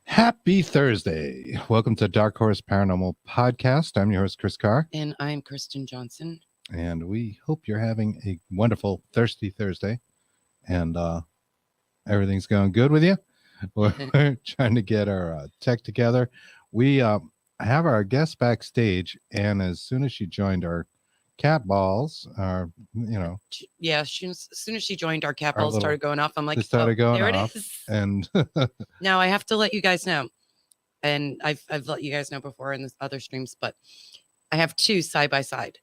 Happy Thursday. Welcome to Dark Horse Paranormal Podcast. I'm your host, Chris Carr. And I'm Kristen Johnson. And we hope you're having a wonderful Thirsty Thursday. And everything's going good with you. We're trying to get our tech together. We have our guest backstage. And as soon as she joined, our cat balls are, Yeah, as soon as she joined, our cat balls started going off. I'm like, started going there off. It is. And now I have to let you guys know. And I've let you guys know before in the other streams, but I have two side by side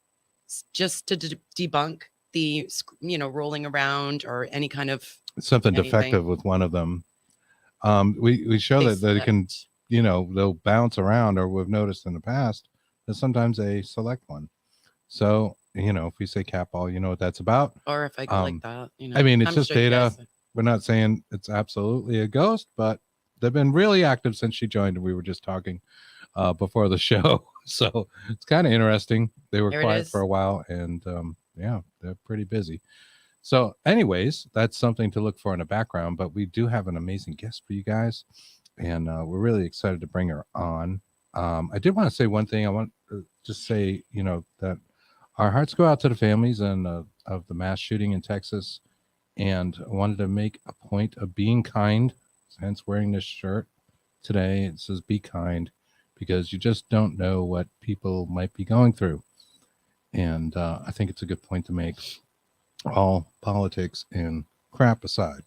just to debunk the, rolling around or any kind of something defective with one of them. We show that it can, they'll bounce around, or we've noticed in the past that sometimes they select one. So, if we say cat ball, you know what that's about. Or if I go like that, I mean, it's just data. We're not saying it's absolutely a ghost, but they've been really active since she joined, and we were just talking before the show. So it's kind of interesting. They were quiet for a while, and they're pretty busy. So anyways, that's something to look for in the background, but we do have an amazing guest for you guys, and we're really excited to bring her on. I did want to say one thing. I want to just say, that our hearts go out to the families of the mass shooting in Texas, and I wanted to make a point of being kind. Hence wearing this shirt today. It says be kind, because you just don't know what people might be going through. And I think it's a good point to make, all politics and crap aside.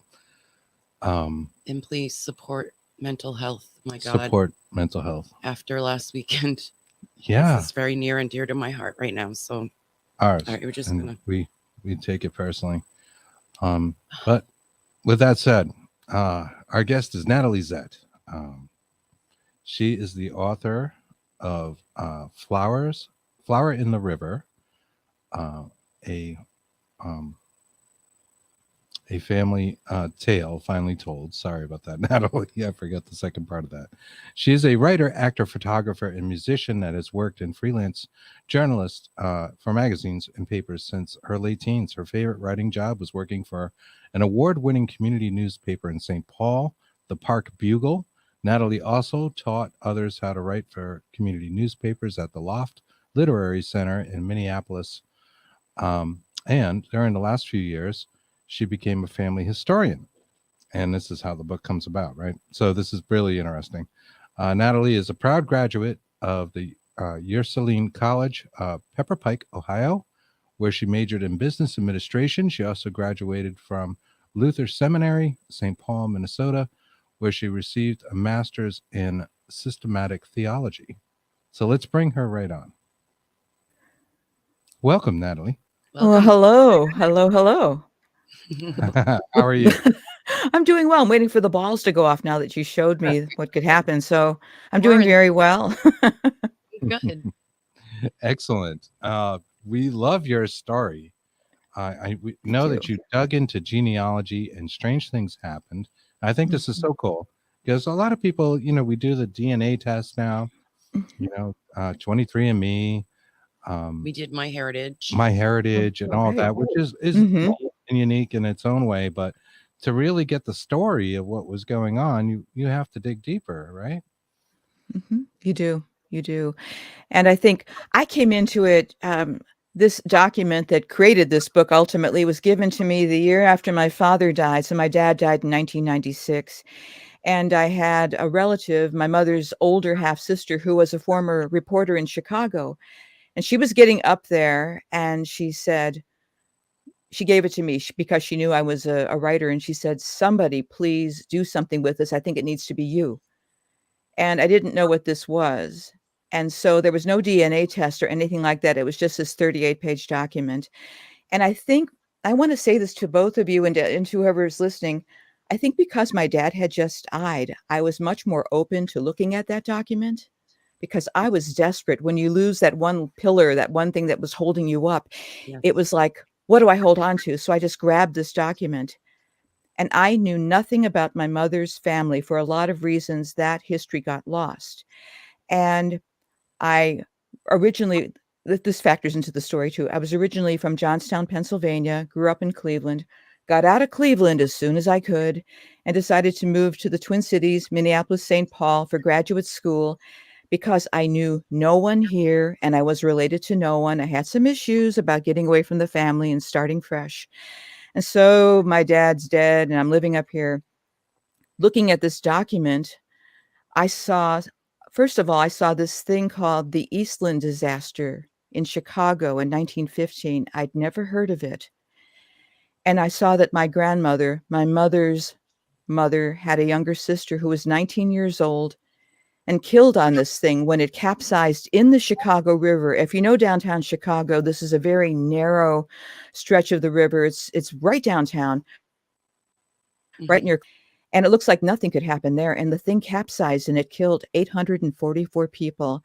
And please support mental health. My God. Support mental health. After last weekend. Yeah. It's very near and dear to my heart right now. So ours. All right, we're just we take it personally. But with that said, our guest is Natalie Zett. She is the author of Flower in the River, a family tale finally told. Sorry about that, Natalie. I forgot the second part of that. She is a writer, actor, photographer, and musician that has worked in freelance journalist for magazines and papers since her late teens. Her favorite writing job was working for an award-winning community newspaper in St. Paul, the Park Bugle. Natalie also taught others how to write for community newspapers at the Loft Literary Center in Minneapolis. And during the last few years, she became a family historian. And this is how the book comes about, right? So this is really interesting. Natalie is a proud graduate of the Ursuline College, Pike, Ohio, where she majored in business administration. She also graduated from Luther Seminary, St. Paul, Minnesota, where she received a master's in systematic theology. So let's bring her right on. Welcome, Natalie. Well, hello. How are you? I'm doing well. I'm waiting for the balls to go off now that you showed me what could happen. So I'm doing very well. Good. Excellent. We love your story. We know that you dug into genealogy and strange things happened. I think this is so cool because a lot of people, we do the DNA test now, 23andMe. We did My Heritage and all that, which is unique in its own way. But to really get the story of what was going on, you have to dig deeper, right? You do. And I think I came into it. This document that created this book ultimately was given to me the year after my father died. So my dad died in 1996. And I had a relative, my mother's older half sister, who was a former reporter in Chicago. And she was getting up there, and she said, she gave it to me because she knew I was a writer. And she said, "Somebody please do something with this. I think it needs to be you." And I didn't know what this was. And so there was no DNA test or anything like that. It was just this 38-page document. And I think I want to say this to both of you and to whoever's listening. I think because my dad had just died, I was much more open to looking at that document because I was desperate. When you lose that one pillar, that one thing that was holding you up, Yes. it was like, what do I hold on to? So I just grabbed this document. And I knew nothing about my mother's family. For a lot of reasons, that history got lost. And I originally, this factors into the story too. I was originally from Johnstown, Pennsylvania, grew up in Cleveland, got out of Cleveland as soon as I could, and decided to move to the Twin Cities, Minneapolis, St. Paul for graduate school because I knew no one here and I was related to no one. I had some issues about getting away from the family and starting fresh. And so my dad's dead and I'm living up here. Looking at this document, I saw, first of all, I saw this thing called the Eastland Disaster in Chicago in 1915. I'd never heard of it. And I saw that my grandmother, my mother's mother, had a younger sister who was 19 years old and killed on this thing when it capsized in the Chicago River. If you know downtown Chicago, this is a very narrow stretch of the river. It's right downtown, right near, and it looks like nothing could happen there. And the thing capsized and it killed 844 people.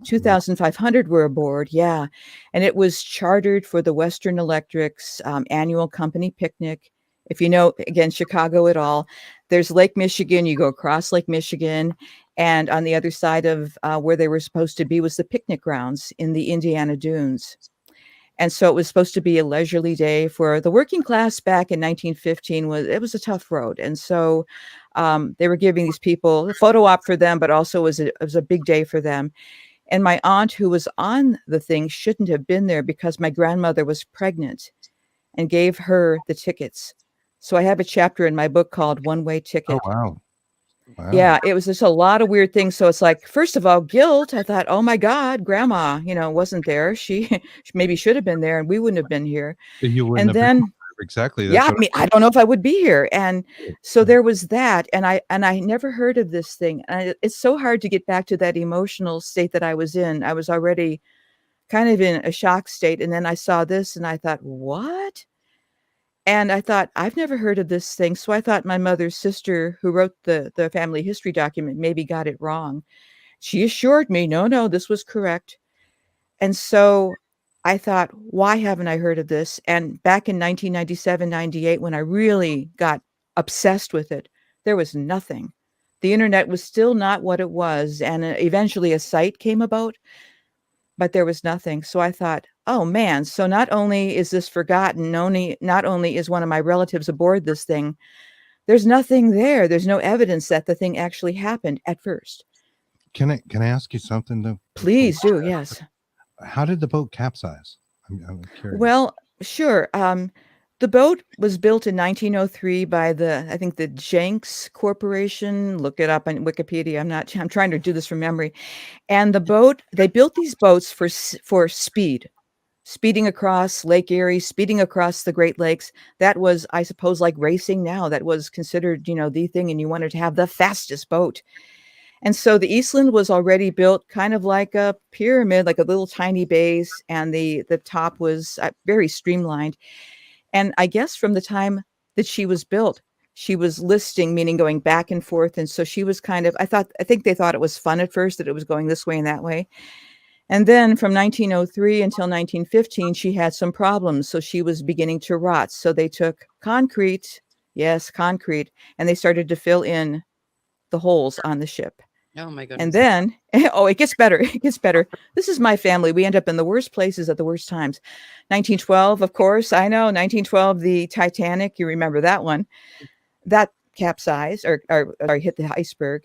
2,500 were aboard. Yeah. And it was chartered for the Western Electric's annual company picnic. If you know, again, Chicago at all, there's Lake Michigan. You go across Lake Michigan. And on the other side of where they were supposed to be was the picnic grounds in the Indiana Dunes. And so it was supposed to be a leisurely day for the working class back in 1915. It was a tough road. And so they were giving these people a photo op for them, but also it was a big day for them. And my aunt, who was on the thing, shouldn't have been there because my grandmother was pregnant and gave her the tickets. So I have a chapter in my book called One Way Ticket. Oh, wow. Wow. Yeah, it was just a lot of weird things. So it's like, first of all, guilt. I thought, oh my God, grandma, wasn't there. She maybe should have been there and we wouldn't have been here. You wouldn't And have been then, exactly. yeah, I mean, I don't know if I would be here. And so Right. there was that. And I never heard of this thing. And it's so hard to get back to that emotional state that I was in. I was already kind of in a shock state. And then I saw this and I thought, what? And I thought, I've never heard of this thing. So I thought my mother's sister, who wrote the family history document, maybe got it wrong. She assured me, no, this was correct. And so I thought, why haven't I heard of this? And back in 1997, 98, when I really got obsessed with it, there was nothing. The internet was still not what it was. And eventually a site came about, but there was nothing. So I thought, oh man, so not only is this forgotten, not only is one of my relatives aboard this thing, there's nothing there. There's no evidence that the thing actually happened at first. Can I ask you something though? Please do, yes. How did the boat capsize? I'm curious. Well, sure. The boat was built in 1903 by I think the Jenks Corporation. Look it up on Wikipedia. I'm trying to do this from memory. And they built these boats for speeding across Lake Erie, speeding across the Great Lakes. That was, I suppose, like racing now. That was considered, the thing, and you wanted to have the fastest boat. And so the Eastland was already built kind of like a pyramid, like a little tiny base, and the top was very streamlined. And I guess from the time that she was built, she was listing, meaning going back and forth. And so she was kind of, I think they thought it was fun at first that it was going this way and that way. And then from 1903 until 1915, she had some problems. So she was beginning to rot. So they took concrete, and they started to fill in the holes on the ship. Oh my goodness. And then, it gets better. It gets better. This is my family. We end up in the worst places at the worst times. 1912, of course, I know. 1912, the Titanic, you remember that one. That capsized or hit the iceberg.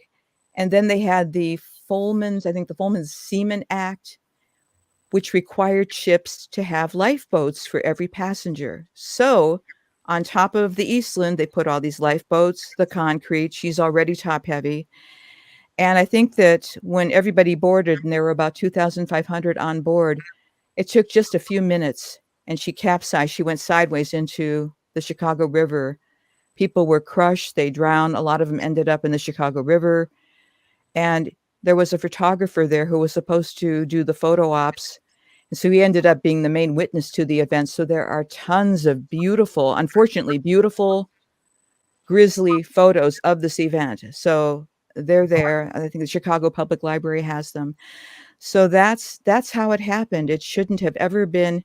And then they had the Fulman's Seaman Act, which required ships to have lifeboats for every passenger. So on top of the Eastland, they put all these lifeboats, the concrete. She's already top heavy. And I think that when everybody boarded, and there were about 2,500 on board, it took just a few minutes and she capsized. She went sideways into the Chicago River. People were crushed. They drowned. A lot of them ended up in the Chicago River. And there was a photographer there who was supposed to do the photo ops. And so he ended up being the main witness to the event. So there are tons of beautiful, unfortunately, beautiful, grisly photos of this event. So they're there. I think the Chicago Public Library has them. So that's how it happened. It shouldn't have ever been.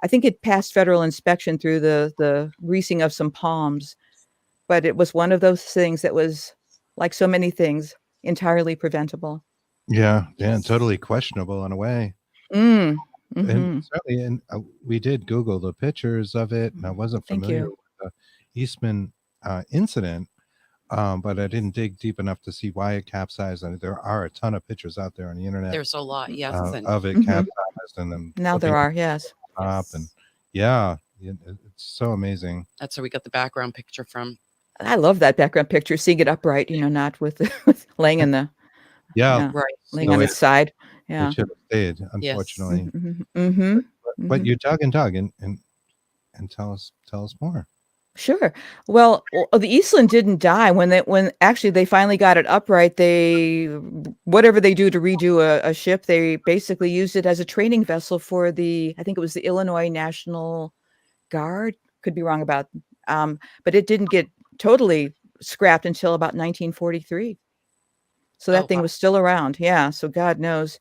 I think it passed federal inspection through the greasing of some palms, but it was one of those things that was, like so many things, entirely preventable. Yeah, and totally questionable in a way. Mm. And Mhm. certainly, and we did Google the pictures of it, and I wasn't Thank familiar you. with the Eastman incident, but I didn't dig deep enough to see why it capsized. And there are a ton of pictures out there on the internet There's a lot, yes. And of it Mhm. capsized, and then Now there are, yes. top, and it's so amazing. that's where we got the background picture from. I love that background picture, seeing it upright, not with laying in the Yeah, Right. laying the on way its side. it Yeah. should have stayed, Yes. unfortunately. Mhm. Mhm. But Mhm. you dug and tell us more. Sure. Well, the Eastland didn't die when actually they finally got it upright. They whatever they do to redo a ship, they basically used it as a training vessel for I think it was the Illinois National Guard. Could be wrong about, but it didn't get totally scrapped until about 1943. So that Oh, thing wow. was still around. Yeah. So God knows.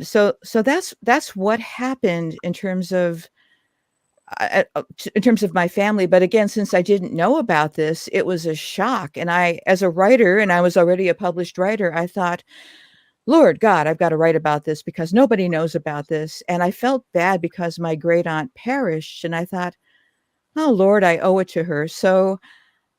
So that's what happened in terms of my family. But again, since I didn't know about this, it was a shock. And as a writer, and I was already a published writer, I thought, Lord God, I've got to write about this because nobody knows about this. And I felt bad because my great aunt perished. And I thought, oh, Lord, I owe it to her. So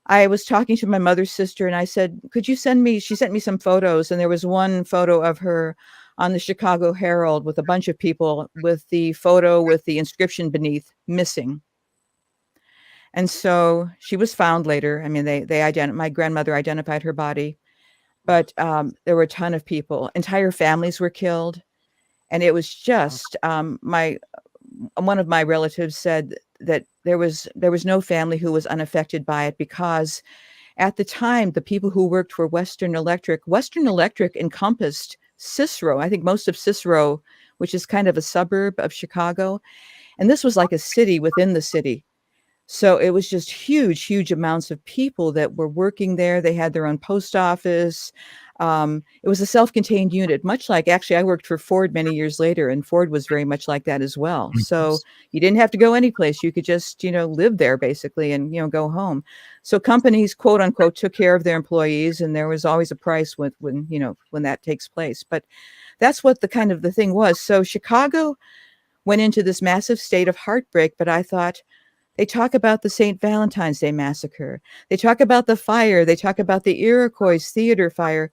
I was talking to my mother's sister and I said, could you she sent me some photos. And there was one photo of her on the Chicago Herald with a bunch of people with the photo with the inscription beneath, missing. And so she was found later. I mean, my grandmother identified her body, but there were a ton of people. Entire families were killed. And it was just one of my relatives said that there was no family who was unaffected by it because at the time, the people who worked for Western Electric encompassed Cicero. I think most of Cicero, which is kind of a suburb of Chicago. And this was like a city within the city. So it was just huge, huge amounts of people that were working there. They had their own post office. It was a self-contained unit, much like, actually, I worked for Ford many years later, and Ford was very much like that as well. So you didn't have to go anyplace. You could just, live there basically and, go home. So companies, quote unquote, took care of their employees, and there was always a price when that takes place. But that's what the thing was. So Chicago went into this massive state of heartbreak, but I thought, they talk about the St. Valentine's Day massacre. They talk about the fire. They talk about the Iroquois theater fire.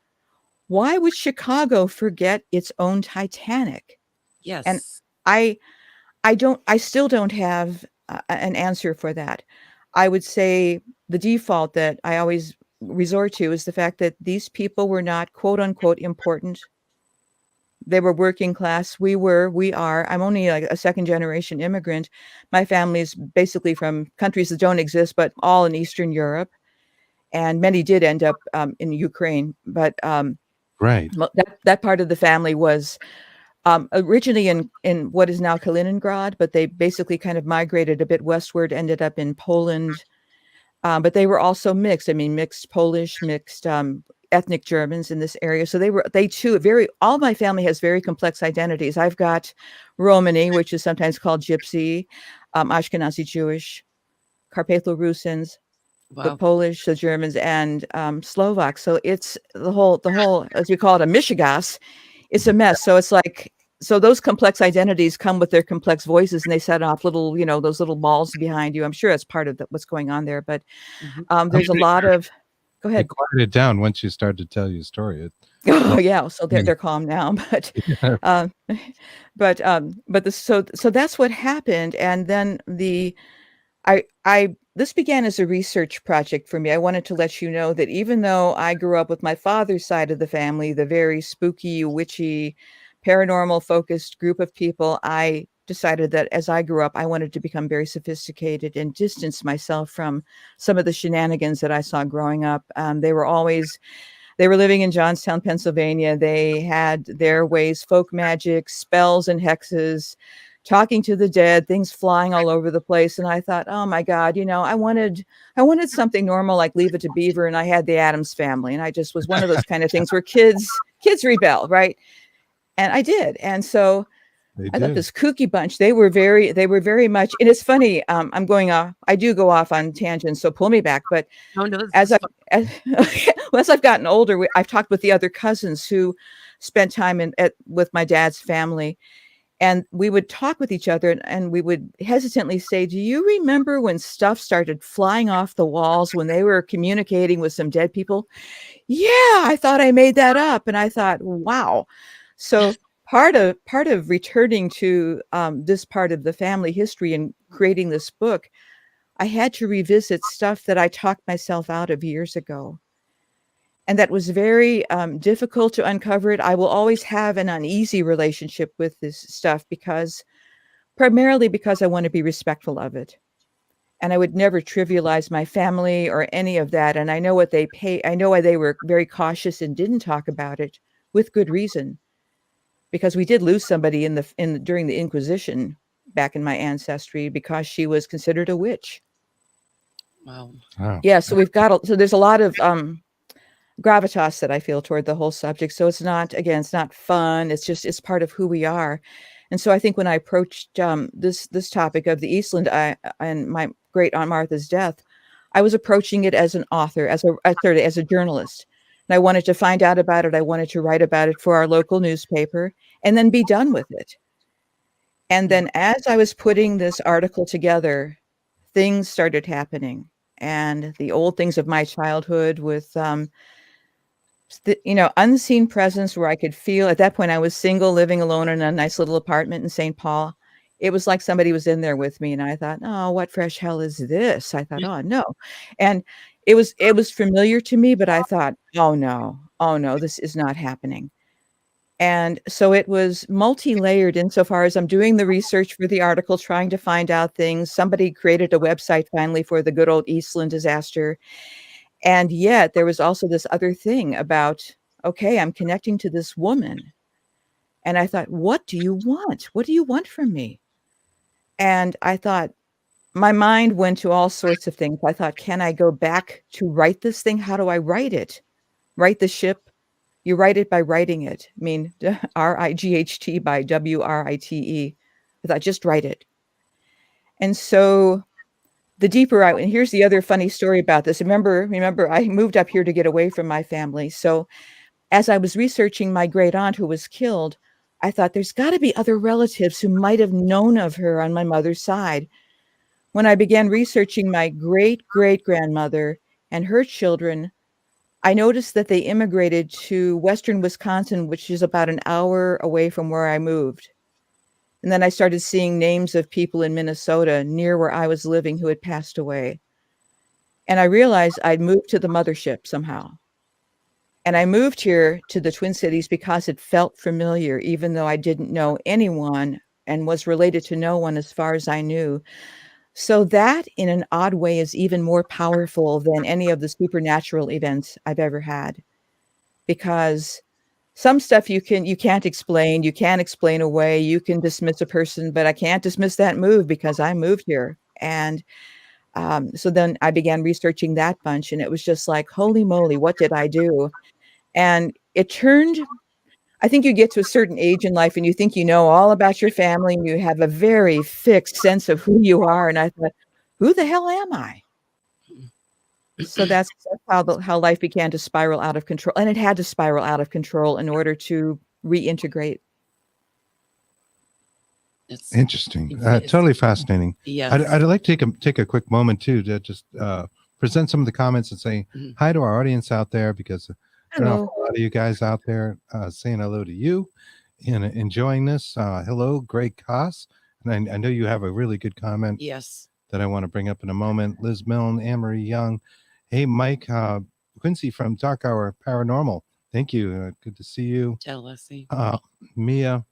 Why would Chicago forget its own Titanic? Yes. And I still don't have an answer for that. I would say the default that I always resort to is the fact that these people were not, quote unquote, important. They were working class. We are. I'm only like a second generation immigrant. My family's basically from countries that don't exist, but all in Eastern Europe. And many did end up in Ukraine. But Right. that part of the family was originally in what is now Kaliningrad, but they basically kind of migrated a bit westward, ended up in Poland. But they were also mixed. I mean, mixed Polish, mixed ethnic Germans in this area. So they too, all my family has very complex identities. I've got Romani, which is sometimes called Gypsy, Ashkenazi Jewish, Carpatho-Rusins, the Wow. Polish, the Germans, and Slovak. So it's the whole, as we call it, a mishigas. It's a mess. So it's like, so those complex identities come with their complex voices, and they set off little, those little balls behind you. I'm sure that's part of what's going on there. But there's a lot of, go ahead. It quieted down once you started to tell your story. Oh yeah, so they're calm now, but so that's what happened, and then the this began as a research project for me. I wanted to let you know that even though I grew up with my father's side of the family, the very spooky, witchy, paranormal focused group of people, I decided that as I grew up, I wanted to become very sophisticated and distance myself from some of the shenanigans that I saw growing up. They were living in Johnstown, Pennsylvania. They had their ways, folk magic, spells and hexes, talking to the dead, things flying all over the place. And I thought, oh my God, I wanted something normal like Leave It to Beaver. And I had the Addams Family. And I just was one of those kind of things where kids rebel, right? And I did. And so I thought this kooky bunch, they were very much, and it's funny, I'm going off, I do go off on tangents, so pull me back. But Oh, no, as I've gotten older, I've talked with the other cousins who spent time with my dad's family, and we would talk with each other, and we would hesitantly say, do you remember when stuff started flying off the walls when they were communicating with some dead people? Yeah, I thought I made that up. And I thought, wow. So part of returning to this part of the family history and creating this book, I had to revisit stuff that I talked myself out of years ago. And that was very difficult to uncover it. I will always have an uneasy relationship with this stuff primarily because I want to be respectful of it. And I would never trivialize my family or any of that. And I know I know why they were very cautious and didn't talk about it, with good reason. Because we did lose somebody during the Inquisition back in my ancestry because she was considered a witch. Wow. Yeah, so there's a lot of gravitas that I feel toward the whole subject. So it's not fun. It's part of who we are. And so I think when I approached this topic of the Eastland and my great Aunt Martha's death, I was approaching it as an author, as a journalist. And I wanted to find out about it. I wanted to write about it for our local newspaper and then be done with it. And then as I was putting this article together, things started happening. And the old things of my childhood with, unseen presence where I could feel, at that point I was single, living alone in a nice little apartment in St. Paul. It was like somebody was in there with me. And I thought, oh, what fresh hell is this? I thought, oh, no. And it was familiar to me, but I thought, oh no, this is not happening. And so it was multi-layered insofar as I'm doing the research for the article, trying to find out things. Somebody created a website finally for the good old Eastland disaster. And yet there was also this other thing about, okay, I'm connecting to this woman. And I thought, what do you want? What do you want from me? And I thought, my mind went to all sorts of things. I thought, can I go back to write this thing? How do I write it? Write the ship? You write it by writing it. I mean, R-I-G-H-T by W-R-I-T-E. I thought, just write it. And so the deeper and here's the other funny story about this. Remember, I moved up here to get away from my family. So as I was researching my great aunt who was killed, I thought there's got to be other relatives who might have known of her on my mother's side. When I began researching my great-great-grandmother and her children, I noticed that they immigrated to western Wisconsin, which is about an hour away from where I moved. And then I started seeing names of people in Minnesota near where I was living who had passed away. And I realized I'd moved to the mothership somehow. And I moved here to the Twin Cities because it felt familiar, even though I didn't know anyone and was related to no one as far as I knew. So that, in an odd way, is even more powerful than any of the supernatural events I've ever had. Because some stuff you can't explain. You can't explain away. You can dismiss a person, but I can't dismiss that move because I moved here. And so then I began researching that bunch, and it was just like, holy moly, what did I do? And it turned, I think you get to a certain age in life and you think you know all about your family and you have a very fixed sense of who you are. And I thought, who the hell am I? So that's how life began to spiral out of control. And it had to spiral out of control in order to reintegrate. It's Interesting. Totally fascinating. Yes. I'd like to take a quick moment too to just present some of the comments and say hi to our audience out there, because I don't know if a lot of you guys out there saying hello to you and enjoying this. Hello, Greg Koss. And I know you have a really good comment. Yes. that I want to bring up in a moment. Liz Milne, Anne-Marie Young. Hey, Mike Quincy from Dark Hour Paranormal. Thank you. Good to see you. Jealousy. Mia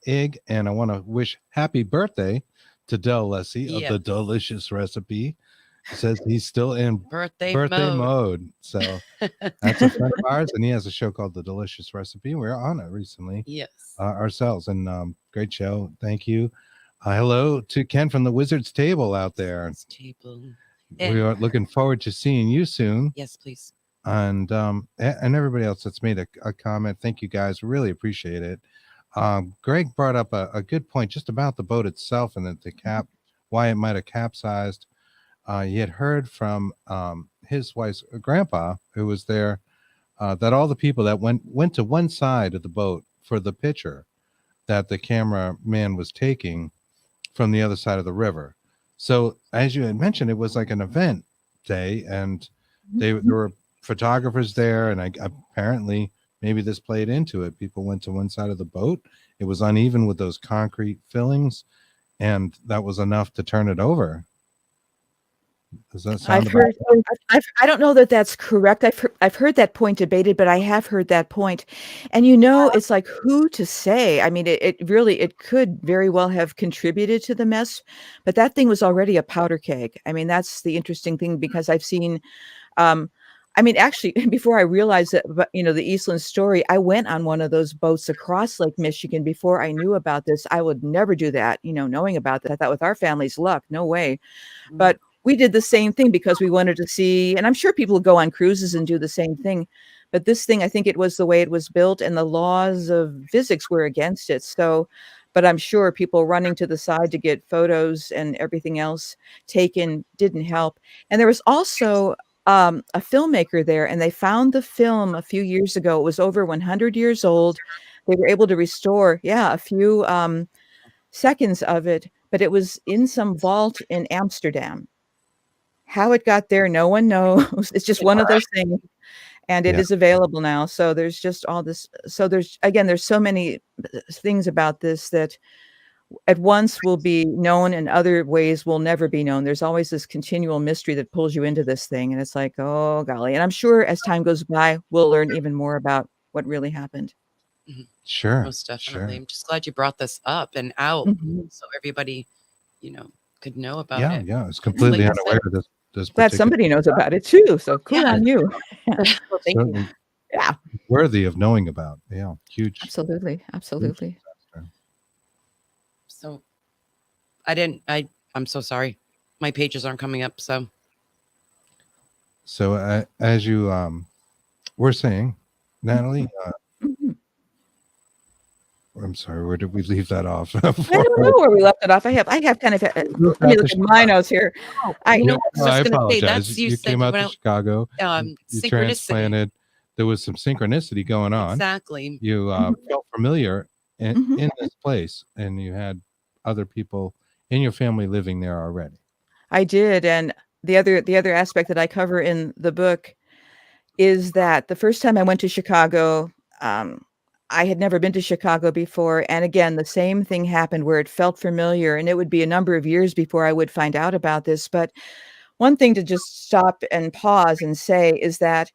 Ig, and I want to wish happy birthday to Del Lessie of the Delicious Recipe. He says he's still in birthday mode. So that's a friend of ours, and he has a show called The Delicious Recipe. We were on it recently. Yes. Ourselves, and great show. Thank you. Hello to Ken from the Wizard's Table out there. We are looking forward to seeing you soon. Yes, please. And everybody else that's made a comment. Thank you guys. Really appreciate it. Greg brought up a good point just about the boat itself and that why it might have capsized. He had heard from his wife's grandpa, who was there, that all the people that went to one side of the boat for the picture that the cameraman was taking from the other side of the river. So as you had mentioned, it was like an event day, and there were photographers there, and apparently maybe this played into it. People went to one side of the boat. It was uneven with those concrete fillings, and that was enough to turn it over. Does that sound I don't know that that's correct. I've heard that point debated, but I have heard that point. And it's like, who to say? I mean, it could very well have contributed to the mess, but that thing was already a powder keg. I mean, that's the interesting thing, because I've seen actually, before I realized that, the Eastland story, I went on one of those boats across Lake Michigan before I knew about this. I would never do that, knowing about that. I thought, with our family's luck, no way. But we did the same thing because we wanted to see, and I'm sure people go on cruises and do the same thing. But this thing, I think it was the way it was built, and the laws of physics were against it. So, but I'm sure people running to the side to get photos and everything else taken didn't help. And there was also a filmmaker there, and they found the film a few years ago. It was over 100 years old. They were able to restore, a few seconds of it, but it was in some vault in Amsterdam. How it got there, no one knows. It's just one of those things, and it is available now. So there's just all this. So there's so many things about this that at once will be known and other ways will never be known. There's always this continual mystery that pulls you into this thing. And it's like, oh, golly. And I'm sure as time goes by, we'll learn even more about what really happened. Sure. Most definitely. Sure. I'm just glad you brought this up and out so everybody, could know about it. Yeah. It's completely unaware of this. Glad somebody knows about it too. So cool on you. Well, thank you. Yeah. Worthy of knowing about. Yeah. Huge. Absolutely. Absolutely. So I'm so sorry. My pages aren't coming up. So as you were saying, Natalie, I'm sorry, where did we leave that off? I don't know where we left it off. I have kind of, let me look at my notes here. I apologize. You came out to Chicago. You transplanted. There was some synchronicity going on. Exactly. You felt familiar in this place, and you had other people in your family living there already. I did. And the other aspect that I cover in the book is that the first time I went to Chicago, I had never been to Chicago before. And again, the same thing happened where it felt familiar, and it would be a number of years before I would find out about this. But one thing to just stop and pause and say is that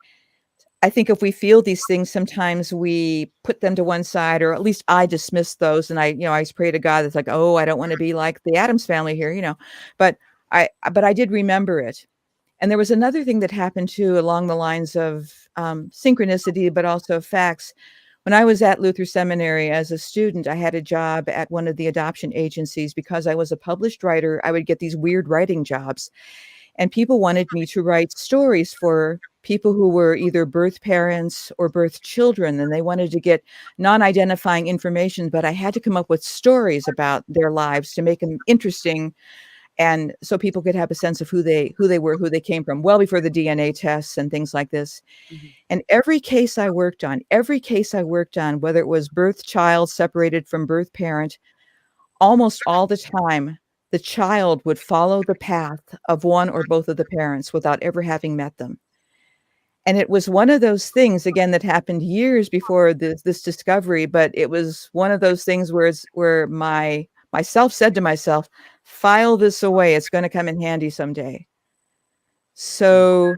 I think if we feel these things, sometimes we put them to one side, or at least I dismiss those. And I pray to God that's like, oh, I don't want to be like the Addams family here, but I did remember it. And there was another thing that happened too, along the lines of synchronicity, but also facts. When I was at Luther Seminary as a student, I had a job at one of the adoption agencies. Because I was a published writer, I would get these weird writing jobs. And people wanted me to write stories for people who were either birth parents or birth children. And they wanted to get non-identifying information, but I had to come up with stories about their lives to make them interesting. And so people could have a sense of who they were, who they came from, well before the DNA tests and things like this. And every case I worked on, whether it was birth child separated from birth parent, almost all the time, the child would follow the path of one or both of the parents without ever having met them. And it was one of those things, again, that happened years before this discovery, but it was one of those things where my myself said to myself, file this away. It's going to come in handy someday. So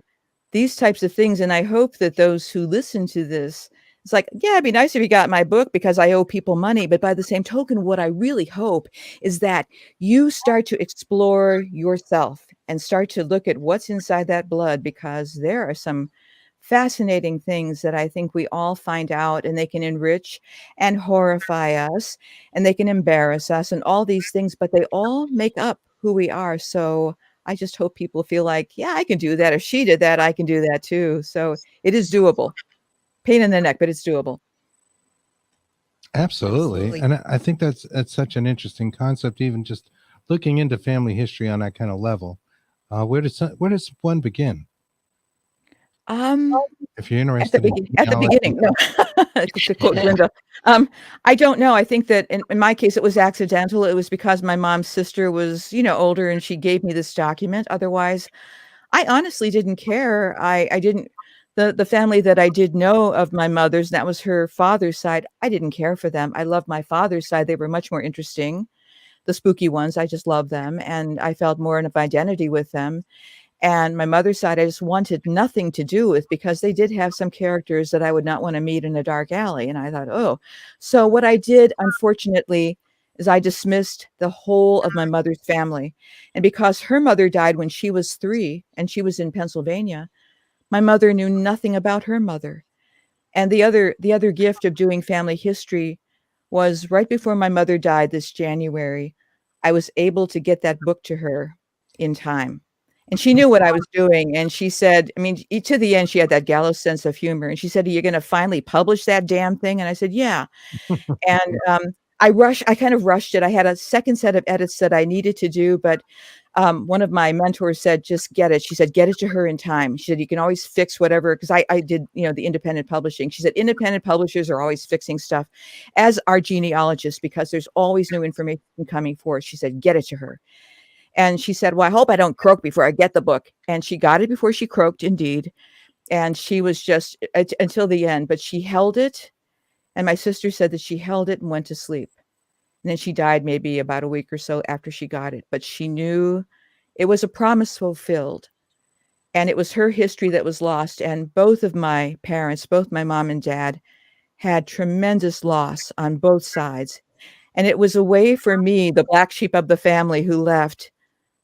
these types of things, and I hope that those who listen to this, it's like, yeah, it'd be nice if you got my book because I owe people money. But by the same token, what I really hope is that you start to explore yourself and start to look at what's inside that blood, because there are some fascinating things that I think we all find out, and they can enrich and horrify us, and they can embarrass us and all these things, but they all make up who we are. So I just hope people feel like, yeah, I can do that. If she did that, I can do that too. So it is doable. Pain in the neck, but it's doable. Absolutely. And I think that's such an interesting concept, even just looking into family history on that kind of level. Where does one begin? If you're interested at the beginning, no. To quote Linda, I don't know. I think that in my case, it was accidental. It was because my mom's sister was, older, and she gave me this document. Otherwise, I honestly didn't care. I didn't. The family that I did know of my mother's, that was her father's side, I didn't care for them. I loved my father's side. They were much more interesting. The spooky ones, I just loved them, and I felt more of identity with them. And my mother's side, I just wanted nothing to do with, because they did have some characters that I would not want to meet in a dark alley. And I thought, oh, so what I did, unfortunately, is I dismissed the whole of my mother's family. And because her mother died when she was 3 and she was in Pennsylvania, my mother knew nothing about her mother. And the other gift of doing family history was right before my mother died this January, I was able to get that book to her in time. And she knew what I was doing. And she said, to the end, she had that gallows sense of humor. And she said, are you going to finally publish that damn thing? And I said, yeah. And I kind of rushed it. I had a second set of edits that I needed to do, but one of my mentors said, just get it. She said, get it to her in time. She said, you can always fix whatever, because I did, the independent publishing. She said, independent publishers are always fixing stuff, as are genealogists, because there's always new information coming forth. She said, get it to her. And she said, well, I hope I don't croak before I get the book. And she got it before she croaked, indeed. And she was just until the end, but she held it. And my sister said that she held it and went to sleep. And then she died maybe about a week or so after she got it. But she knew it was a promise fulfilled. And it was her history that was lost. And both of my parents, both my mom and dad, had tremendous loss on both sides. And it was a way for me, the black sheep of the family who left,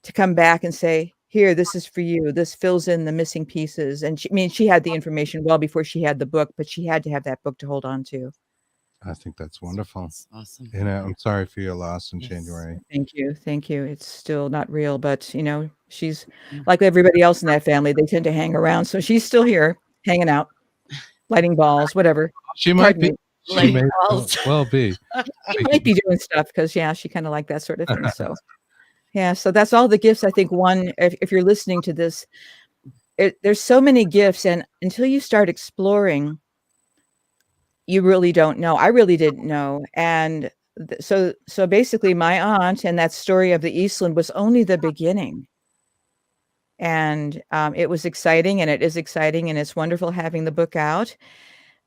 to come back and say, here, this is for you. This fills in the missing pieces. And she had the information well before she had the book, but she had to have that book to hold on to. I think that's wonderful. That's awesome. And I'm sorry for your loss in January. Thank you. It's still not real, but she's like everybody else in that family. They tend to hang around. So she's still here, hanging out, lighting balls, whatever. She might be. She may well be. She might be doing stuff because, she kind of liked that sort of thing. So, so that's all the gifts. I think if you're listening to this, there's so many gifts, and until you start exploring, you really don't know. I really didn't know. And so basically my aunt and that story of the Eastland was only the beginning. And it was exciting, and it is exciting, and it's wonderful having the book out.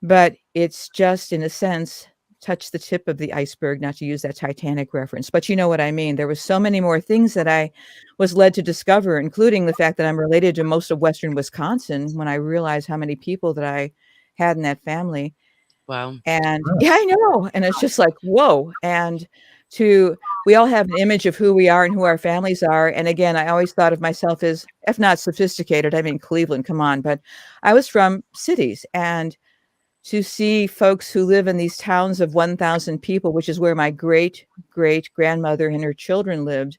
But it's just, in a sense, touched the tip of the iceberg, not to use that Titanic reference. But you know what I mean. There was so many more things that I was led to discover, including the fact that I'm related to most of Western Wisconsin, when I realized how many people that I had in that family. Wow. And I know. And it's just like, whoa. And we all have an image of who we are and who our families are. And again, I always thought of myself as, if not sophisticated, I mean, Cleveland, come on. But I was from cities, and to see folks who live in these towns of 1,000 people, which is where my great-great-grandmother and her children lived,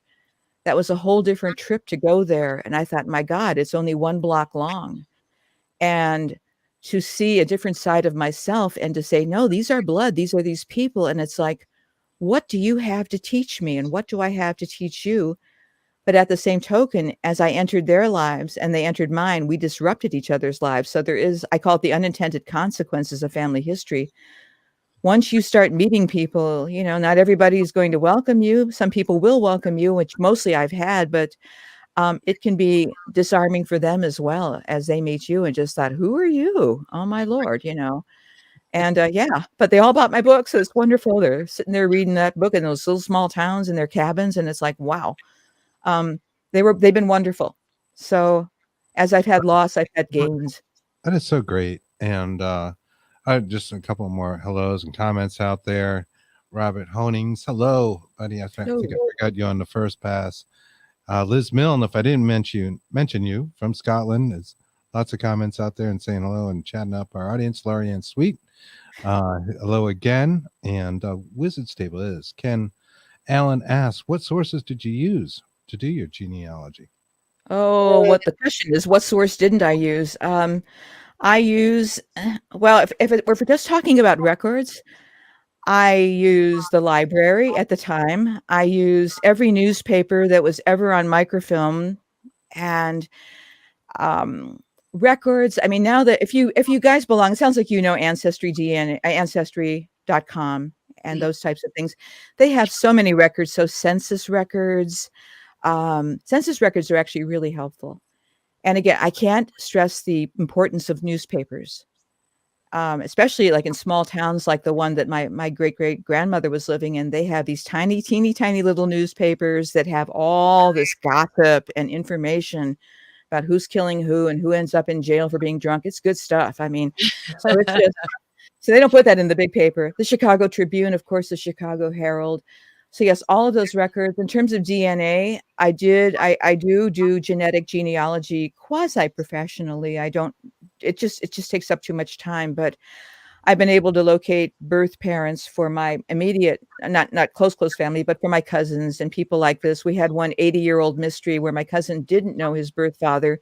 that was a whole different trip to go there. And I thought, my God, it's only 1 block long. And to see a different side of myself and to say, no, these are blood. These are these people. And it's like, what do you have to teach me? And what do I have to teach you? But at the same token, as I entered their lives and they entered mine, we disrupted each other's lives. So there is, I call it the unintended consequences of family history. Once you start meeting people, not everybody is going to welcome you. Some people will welcome you, which mostly I've had, but it can be disarming for them as well, as they meet you and just thought, who are you? Oh my Lord, And yeah, but they all bought my book, so it's wonderful. They're sitting there reading that book in those little small towns in their cabins, and it's like, wow. Um, they've been wonderful. So as I've had loss, I've had gains. That is so great. And just a couple more hellos and comments out there. Robert Honings, hello, buddy. I think I forgot you on the first pass. Liz Milne, if I didn't mention you from Scotland, there's lots of comments out there and saying hello and chatting up our audience. Laurie Ann Sweet, hello again. And Wizard's Table is Ken Allen asks, what sources did you use to do your genealogy? Oh, what the question is, what source didn't I use? I use, well, if we're just talking about records, I used the library at the time. I used every newspaper that was ever on microfilm, and records. I mean, now that if you guys belong, it sounds like you know Ancestry.com and those types of things. They have so many records. So census records are actually really helpful. And again, I can't stress the importance of newspapers. Especially like in small towns like the one that my great-great-grandmother was living in. They have these teeny tiny little newspapers that have all this gossip and information about who's killing who and who ends up in jail for being drunk. It's good stuff. I mean, so it's just, so they don't put that in the big paper. The Chicago Tribune, of course, the Chicago Herald. So yes, all of those records. In terms of DNA, I do genetic genealogy quasi-professionally. I don't, it just takes up too much time, but I've been able to locate birth parents for my immediate, not close family, but for my cousins and people like this. We had one 80-year-old mystery where my cousin didn't know his birth father.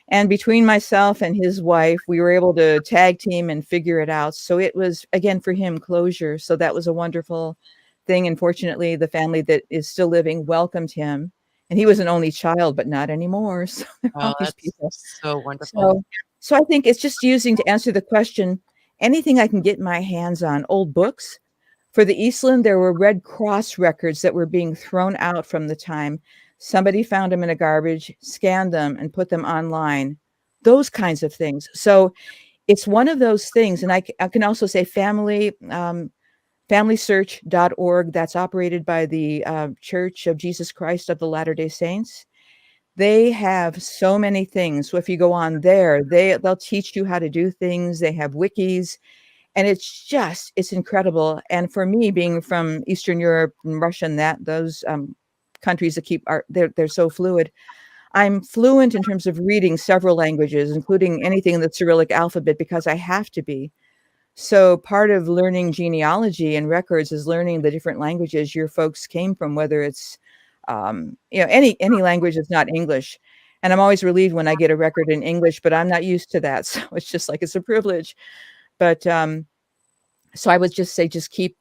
And between myself and his wife, we were able to tag team and figure it out. So it was, again, for him, closure. So that was a wonderful thing. And fortunately, the family that is still living welcomed him. And he was an only child, but not anymore. So there are all these people. So wonderful. So I think it's just using, to answer the question, anything I can get my hands on. Old books. For the Eastland, there were Red Cross records that were being thrown out from the time. Somebody found them in a garbage, scanned them, and put them online. Those kinds of things. So it's one of those things. And I can also say FamilySearch.org. That's operated by the Church of Jesus Christ of the Latter-day Saints. They have so many things. So if you go on there, they'll teach you how to do things. They have wikis, and it's incredible. And for me, being from Eastern Europe and Russia and those countries that they're so fluid, I'm fluent in terms of reading several languages, including anything in the Cyrillic alphabet, because I have to be. So part of learning genealogy and records is learning the different languages your folks came from, whether it's any language that's not English. And I'm always relieved when I get a record in English, but I'm not used to that. So it's just like, it's a privilege. But so I would just say, just keep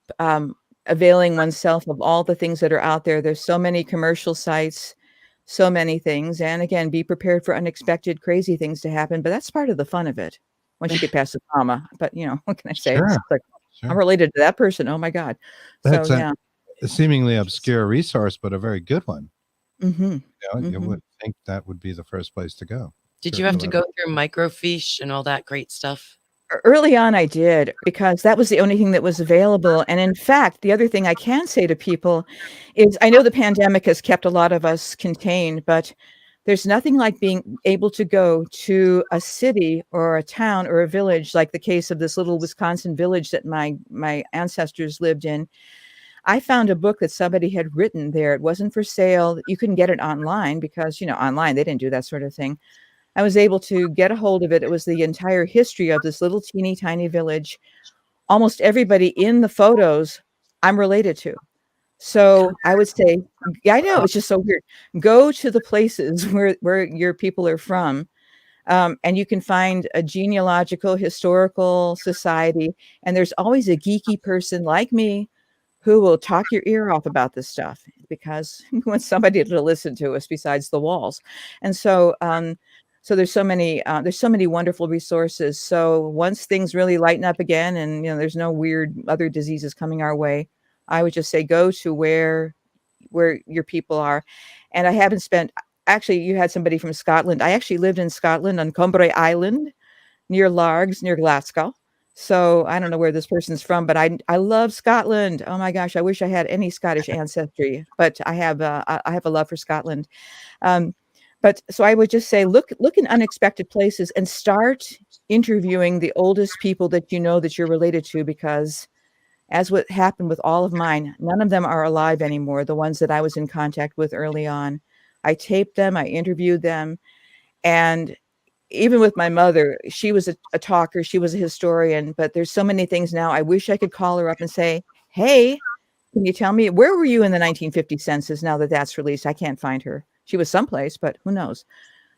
availing oneself of all the things that are out there. There's so many commercial sites, so many things. And again, be prepared for unexpected, crazy things to happen. But that's part of the fun of it once you get past the trauma. But, what can I say? Sure. It's like, I'm related to that person. Oh, my God. That's so, yeah. A seemingly obscure resource, but a very good one. Mm-hmm. You would think that would be the first place to go. Did you have to go through microfiche and all that great stuff? Early on, I did, because that was the only thing that was available. And in fact, the other thing I can say to people is, I know the pandemic has kept a lot of us contained, but there's nothing like being able to go to a city or a town or a village, like the case of this little Wisconsin village that my ancestors lived in. I found a book that somebody had written there. It wasn't for sale. You couldn't get it online because, online, they didn't do that sort of thing. I was able to get a hold of it. It was the entire history of this little teeny tiny village. Almost everybody in the photos I'm related to. So I would say, I know, it's just so weird. Go to the places where your people are from. And you can find a genealogical, historical society. And there's always a geeky person like me who will talk your ear off about this stuff, because we want somebody to listen to us besides the walls. And so, so there's so many wonderful resources. So once things really lighten up again, and there's no weird other diseases coming our way, I would just say go to where your people are. And I haven't spent. Actually, you had somebody from Scotland. I actually lived in Scotland on Cumbrae Island, near Largs, near Glasgow. So I don't know where this person's from, but I love Scotland. Oh my gosh, I wish I had any Scottish ancestry, but I have a love for Scotland. Um, but so I would just say, look in unexpected places and start interviewing the oldest people that you know that you're related to, because as what happened with all of mine, none of them are alive anymore. The ones that I was in contact with early on, I taped them, I interviewed them, and even with my mother, she was a talker, she was a historian, but there's so many things now. I wish I could call her up and say, hey, can you tell me where were you in the 1950 census now that that's released? I can't find her. She was someplace, but who knows?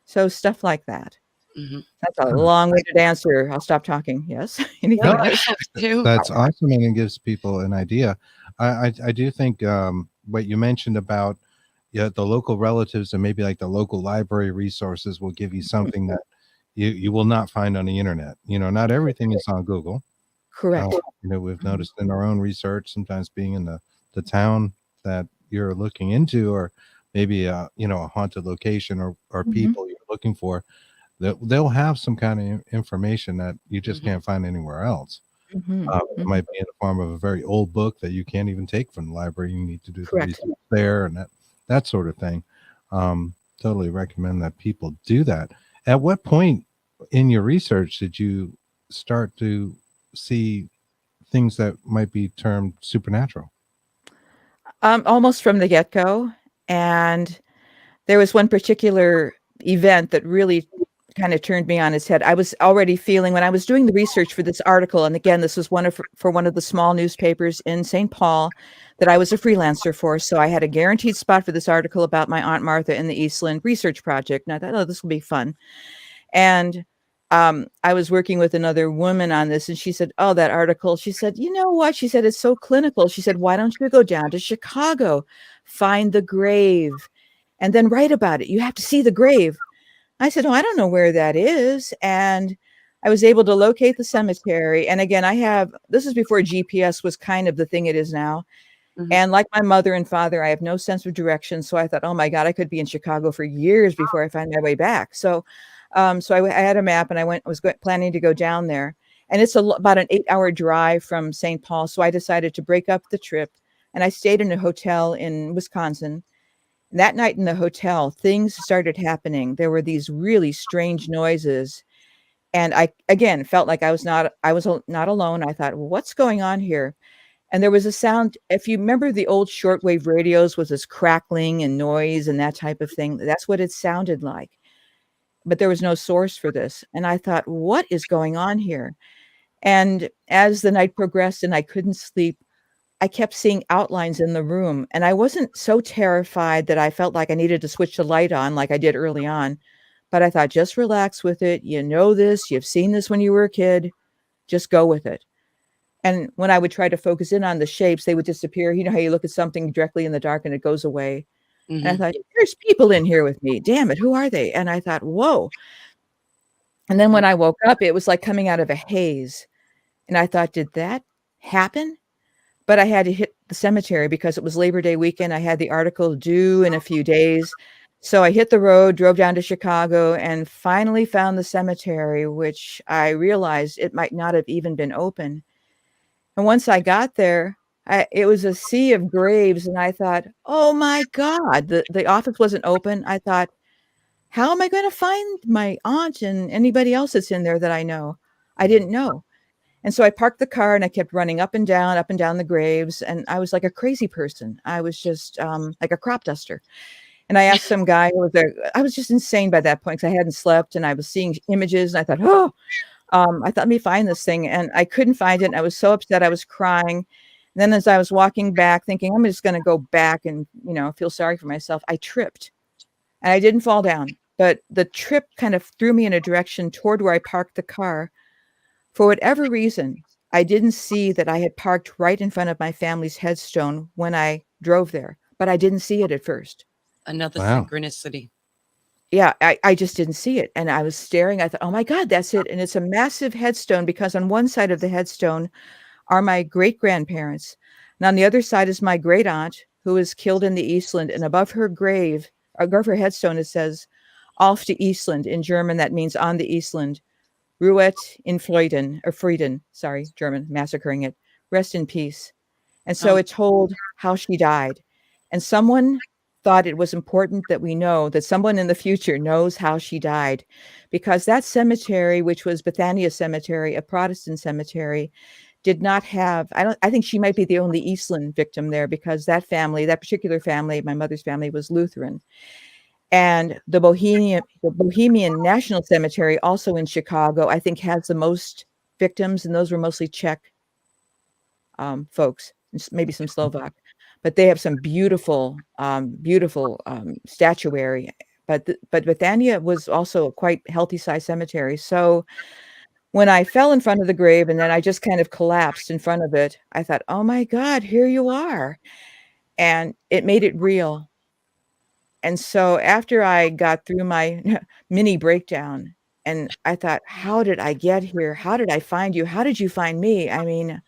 So stuff like that. Mhm. That's a long-winded answer. I'll stop talking. Yes. Anything No, else? That's awesome, and it gives people an idea. I do think what you mentioned about the local relatives and maybe like the local library resources will give you something that you will not find on the internet. Not everything is on Google. Correct. We've noticed in our own research, sometimes being in the town that you're looking into, or maybe a haunted location or people you're looking for, they'll have some kind of information that you just can't find anywhere else. It might be in the form of a very old book that you can't even take from the library. You need to do the research there and that sort of thing. Totally recommend that people do that. At what point in your research did you start to see things that might be termed supernatural? Almost from the get-go. And there was one particular event that really kind of turned me on its head. I was already feeling when I was doing the research for this article, and again, this was for one of the small newspapers in St. Paul that I was a freelancer for. So I had a guaranteed spot for this article about my Aunt Martha in the Eastland research project. And I thought, oh, this will be fun. And I was working with another woman on this, and she said, oh, that article, she said, you know what? She said, it's so clinical. She said, why don't you go down to Chicago, find the grave, and then write about it? You have to see the grave. I said, oh, I don't know where that is. And I was able to locate the cemetery. And again, this is before GPS was kind of the thing it is now. And like my mother and father, I have no sense of direction. So I thought, oh my God, I could be in Chicago for years before I find my way back. So I had a map, and I was planning to go down there. And it's about an 8-hour drive from St. Paul. So I decided to break up the trip, and I stayed in a hotel in Wisconsin. And that night in the hotel, things started happening. There were these really strange noises. And I, again, felt like I was not alone. I thought, well, what's going on here? And there was a sound. If you remember the old shortwave radios, was this crackling and noise and that type of thing. That's what it sounded like. But there was no source for this. And I thought, what is going on here? And as the night progressed and I couldn't sleep, I kept seeing outlines in the room. And I wasn't so terrified that I felt like I needed to switch the light on like I did early on. But I thought, just relax with it. You know this. You've seen this when you were a kid. Just go with it. And when I would try to focus in on the shapes, they would disappear. You know how you look at something directly in the dark and it goes away. And I thought, there's people in here with me. Damn it. Who are they? And I thought, whoa. And then when I woke up, it was like coming out of a haze. And I thought, did that happen? But I had to hit the cemetery because it was Labor Day weekend. I had the article due in a few days. So I hit the road, drove down to Chicago, and finally found the cemetery, which I realized it might not have even been open. And once I got there, it was a sea of graves. And I thought, oh my God, the office wasn't open. I thought, how am I going to find my aunt and anybody else that's in there that I know? I didn't know. And so I parked the car and I kept running up and down the graves. And I was like a crazy person. I was just like a crop duster. And I asked some guy who was there. I was just insane by that point because I hadn't slept and I was seeing images. And I thought, I thought, let me find this thing. And I couldn't find it. And I was so upset. I was crying. And then as I was walking back thinking, I'm just going to go back and, feel sorry for myself, I tripped. And I didn't fall down. But the trip kind of threw me in a direction toward where I parked the car. For whatever reason, I didn't see that I had parked right in front of my family's headstone when I drove there. But I didn't see it at first. Another synchronicity. Yeah, I just didn't see it. And I was staring. I thought, oh my God, that's it. And it's a massive headstone because on one side of the headstone are my great-grandparents. And on the other side is my great aunt who was killed in the Eastland. And above her grave, above her headstone, it says, Auf die Eastland. In German, that means on the Eastland. Ruhet in Frieden, sorry, German, massacring it. Rest in peace. And so Oh. it told how she died. And someone thought it was important that we know that someone in the future knows how she died, because that cemetery, which was Bethania Cemetery, a Protestant cemetery, did not have, I think she might be the only Eastland victim there, because that particular family, my mother's family, was Lutheran. And the Bohemian National Cemetery, also in Chicago, I think has the most victims, and those were mostly Czech folks, maybe some Slovak, but they have some beautiful, statuary. But Bethania was also a quite healthy sized cemetery. So when I fell in front of the grave and then I just kind of collapsed in front of it, I thought, oh my God, here you are. And it made it real. And so after I got through my mini breakdown, and I thought, how did I get here? How did I find you? How did you find me? I mean,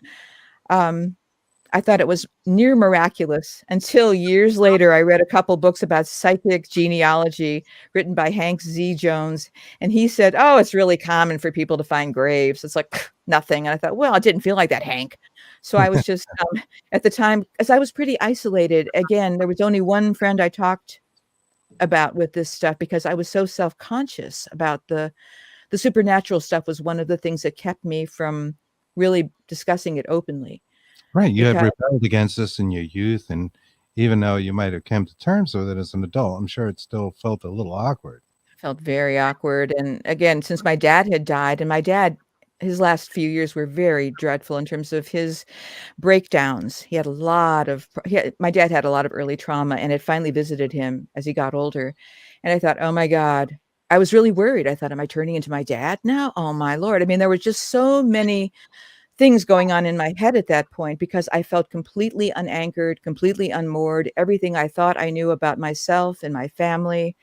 I thought it was near miraculous until years later, I read a couple books about psychic genealogy written by Hank Z. Jones. And he said, oh, it's really common for people to find graves. It's like nothing. And I thought, well, it didn't feel like that, Hank. So I was just, at the time, as I was pretty isolated, again, there was only one friend I talked about with this stuff, because I was so self-conscious about the supernatural stuff. Was one of the things that kept me from really discussing it openly. Right. You had rebelled against this in your youth, and even though you might have come to terms with it as an adult, I'm sure it still felt a little awkward. Felt very awkward. And again, since my dad had died, and my dad, his last few years were very dreadful in terms of his breakdowns. He had my dad had a lot of early trauma, and it finally visited him as he got older. And I thought, oh my God, I was really worried. I thought, am I turning into my dad now? Oh my Lord. I mean, there were just so many things going on in my head at that point, because I felt completely unanchored, completely unmoored. Everything I thought I knew about myself and my family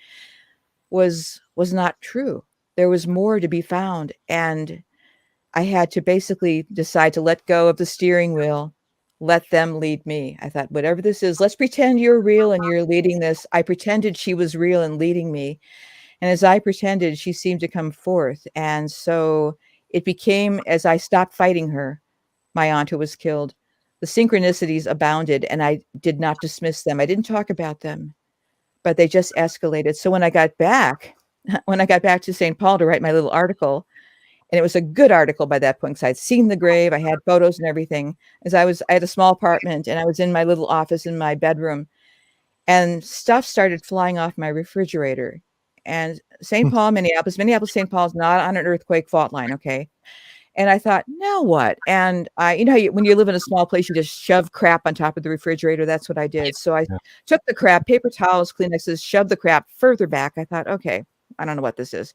was not true. There was more to be found. And I had to basically decide to let go of the steering wheel, let them lead me. I thought, whatever this is, let's pretend you're real and you're leading this. I pretended she was real and leading me. And as I pretended, she seemed to come forth. And so it became, as I stopped fighting her, my aunt who was killed, the synchronicities abounded, and I did not dismiss them. I didn't talk about them, but they just escalated. So when I got back to St. Paul to write my little article, and it was a good article by that point, because I'd seen the grave, I had photos and everything. I had a small apartment, and I was in my little office in my bedroom, and stuff started flying off my refrigerator. And St. Paul, Minneapolis, St. Paul is not on an earthquake fault line, okay? And I thought, now what? And you know, when you live in a small place, you just shove crap on top of the refrigerator. That's what I did. So I took the crap, paper towels, Kleenexes, shoved the crap further back. I thought, okay, I don't know what this is.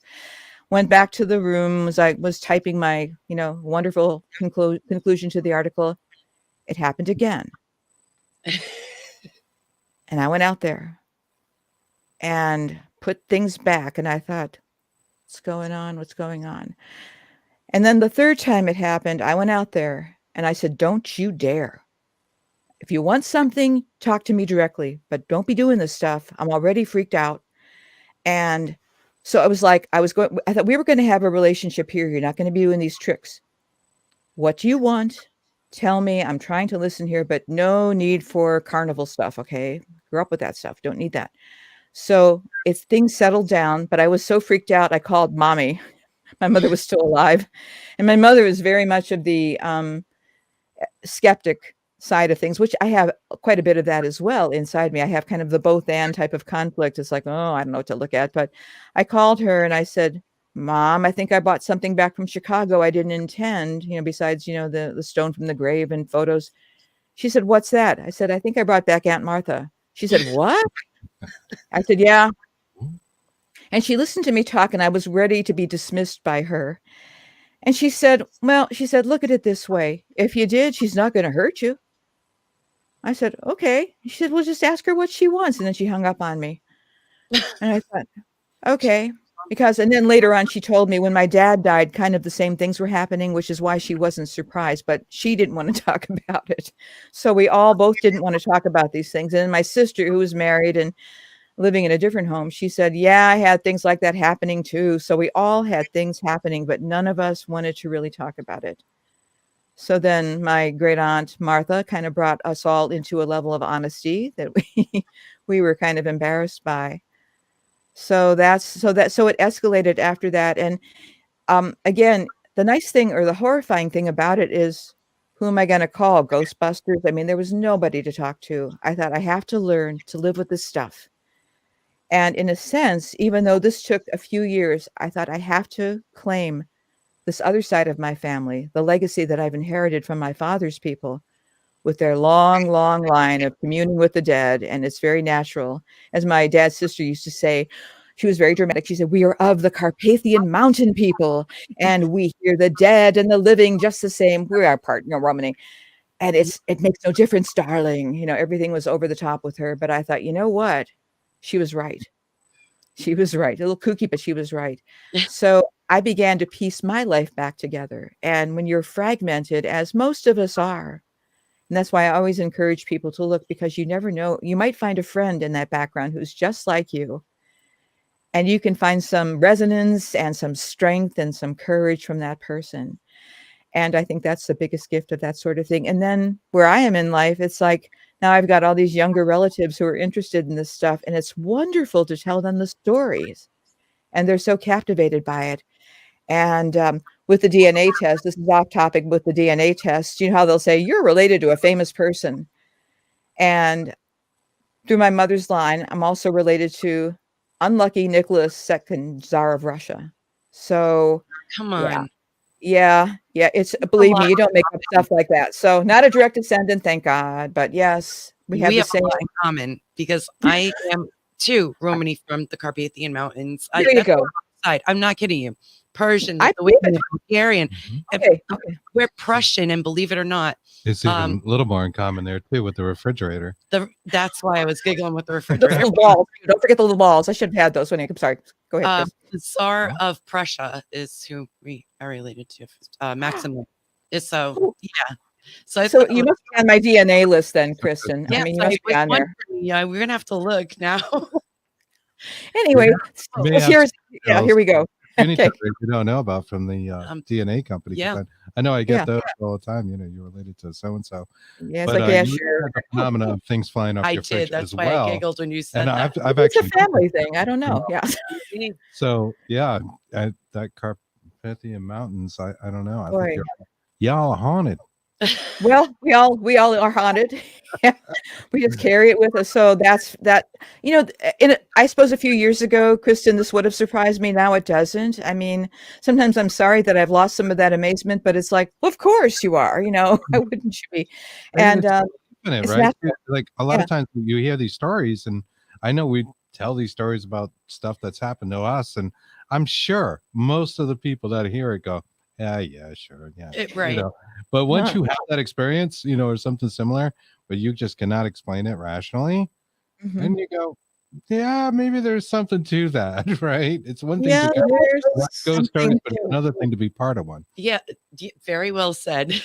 Went back to the room as I was typing my, wonderful conclusion to the article. It happened again. And I went out there and put things back. And I thought, what's going on? What's going on? And then the third time it happened, I went out there and I said, don't you dare. If you want something, talk to me directly, but don't be doing this stuff. I'm already freaked out. And so I was like, I thought we were going to have a relationship here. You're not going to be doing these tricks. What do you want? Tell me. I'm trying to listen here, but no need for carnival stuff. Okay. Grew up with that stuff. Don't need that. So things settled down, but I was so freaked out. I called mommy. My mother was still alive. And my mother is very much of the skeptic side of things, which I have quite a bit of that as well inside me. I have kind of the both and type of conflict. It's like, oh, I don't know what to look at. But I called her and I said, Mom, I think I bought something back from Chicago I didn't intend, besides, the stone from the grave and photos. She said, what's that? I said, I think I brought back Aunt Martha. She said, what? I said, yeah. And she listened to me talk, and I was ready to be dismissed by her. And she said, look at it this way. If you did, she's not going to hurt you. I said, okay. She said, well, just ask her what she wants. And then she hung up on me. And I thought, okay. And then later on, she told me when my dad died, kind of the same things were happening, which is why she wasn't surprised, but she didn't want to talk about it. So we all both didn't want to talk about these things. And my sister, who was married and living in a different home, she said, yeah, I had things like that happening too. So we all had things happening, but none of us wanted to really talk about it. So then my great aunt Martha kind of brought us all into a level of honesty that we were kind of embarrassed by. So it escalated after that. And again, the nice thing or the horrifying thing about it is, who am I going to call? Ghostbusters? I mean, there was nobody to talk to. I thought, I have to learn to live with this stuff. And in a sense, even though this took a few years, I thought I have to claim this other side of my family, the legacy that I've inherited from my father's people, with their long, long line of communing with the dead. And it's very natural. As my dad's sister used to say, she was very dramatic. She said, we are of the Carpathian mountain people, and we hear the dead and the living just the same. We are part, Romany. And it makes no difference, darling. Everything was over the top with her. But I thought, you know what? She was right. She was right. A little kooky, but she was right. So I began to piece my life back together. And when you're fragmented, as most of us are, and that's why I always encourage people to look, because you never know. You might find a friend in that background who's just like you. And you can find some resonance and some strength and some courage from that person. And I think that's the biggest gift of that sort of thing. And then where I am in life, it's like, now I've got all these younger relatives who are interested in this stuff. And it's wonderful to tell them the stories. And they're so captivated by it. And with the DNA test, this is off topic with the DNA test, you know how they'll say, you're related to a famous person. And through my mother's line, I'm also related to unlucky Nicholas II, Tsar of Russia. So Come on. yeah. It's, believe me, you don't make up stuff like that. So not a direct descendant, thank God. But yes, we have the same. A lot in common, because I am too Romany from the Carpathian Mountains. There you go. I'm not kidding you. Persian, I the Bulgarian. Okay. We're Prussian, and believe it or not, It's even a little more in common there too with the refrigerator. That's why I was giggling with the Those refrigerator. little balls. Don't forget the little balls. I should have had those when I'm sorry. Go ahead, Chris. The Tsar of Prussia is who we are related to. Maximum. So yeah. So you must be on my DNA list then, Kristen. Yeah, I mean, you must be on there. Yeah, we're gonna have to look now. Anyway, here we go. Okay. You don't know about from the DNA company. Yeah. I know I get those all the time. You're related to so and so. Yeah, it's like, sure. The phenomenon of things flying off your fridge That's as why well. I giggled when you said and that. I've it's actually a family thing. I don't know. Yeah. So that Carpathian Mountains. I don't know. I Boy. think y'all are haunted. Well, we all are haunted. We just carry it with us. So that's that. I suppose a few years ago, Kristen, this would have surprised me. Now it doesn't. I mean, sometimes I'm sorry that I've lost some of that amazement, but it's like, well, of course you are. Why wouldn't you be? And it's right? Like a lot of times you hear these stories, and I know we tell these stories about stuff that's happened to us, and I'm sure most of the people that hear it go, yeah, sure, yeah, right. But once you have that experience, or something similar, but you just cannot explain it rationally, and you go, yeah, maybe there's something to that, right? It's one thing to go stories, but it's another thing to be part of one. Yeah, very well said.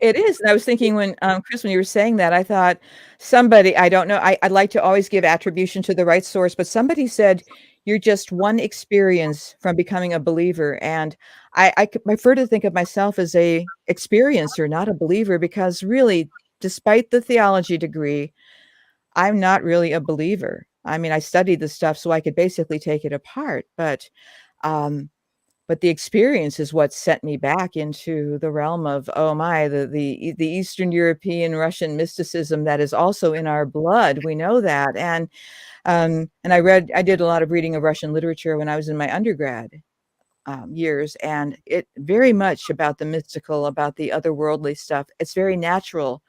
It is. And I was thinking when, Chris, when you were saying that, I thought somebody, I don't know, I'd like to always give attribution to the right source, but somebody said, you're just one experience from becoming a believer. And I prefer to think of myself as a experiencer, not a believer, because really, despite the theology degree, I'm not really a believer. I mean, I studied the stuff so I could basically take it apart, but the experience is what sent me back into the realm of, the Eastern European Russian mysticism that is also in our blood. We know that. And I did a lot of reading of Russian literature when I was in my undergrad years, and it very much about the mystical, about the otherworldly stuff. It's very natural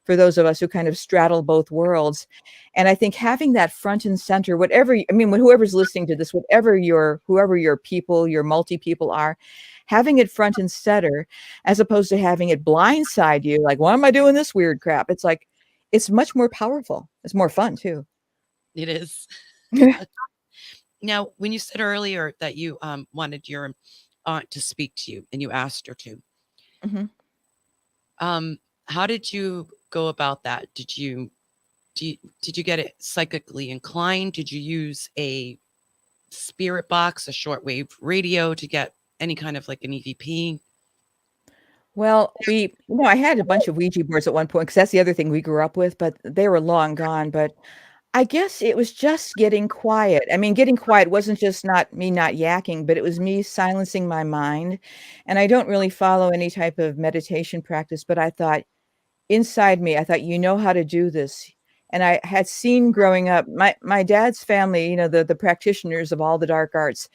for those of us who kind of straddle both worlds. And I think having that front and center, whoever's listening to this, whoever your people, your multi-people are, having it front and center, as opposed to having it blindside you, like, why am I doing this weird crap? It's like, it's much more powerful. It's more fun too. It is. Now, when you said earlier that you wanted your aunt to speak to you and you asked her to, how did you go about that? Did you did you get it psychically inclined? Did you use a spirit box, a shortwave radio to get any kind of like an EVP? Well, I had a bunch of Ouija boards at one point because that's the other thing we grew up with, but they were long gone. But I guess it was just getting quiet. I mean, getting quiet wasn't just not me not yakking, but it was me silencing my mind. And I don't really follow any type of meditation practice, but I thought inside me, I thought, you know how to do this. And I had seen growing up, my dad's family, the practitioners of all the dark arts,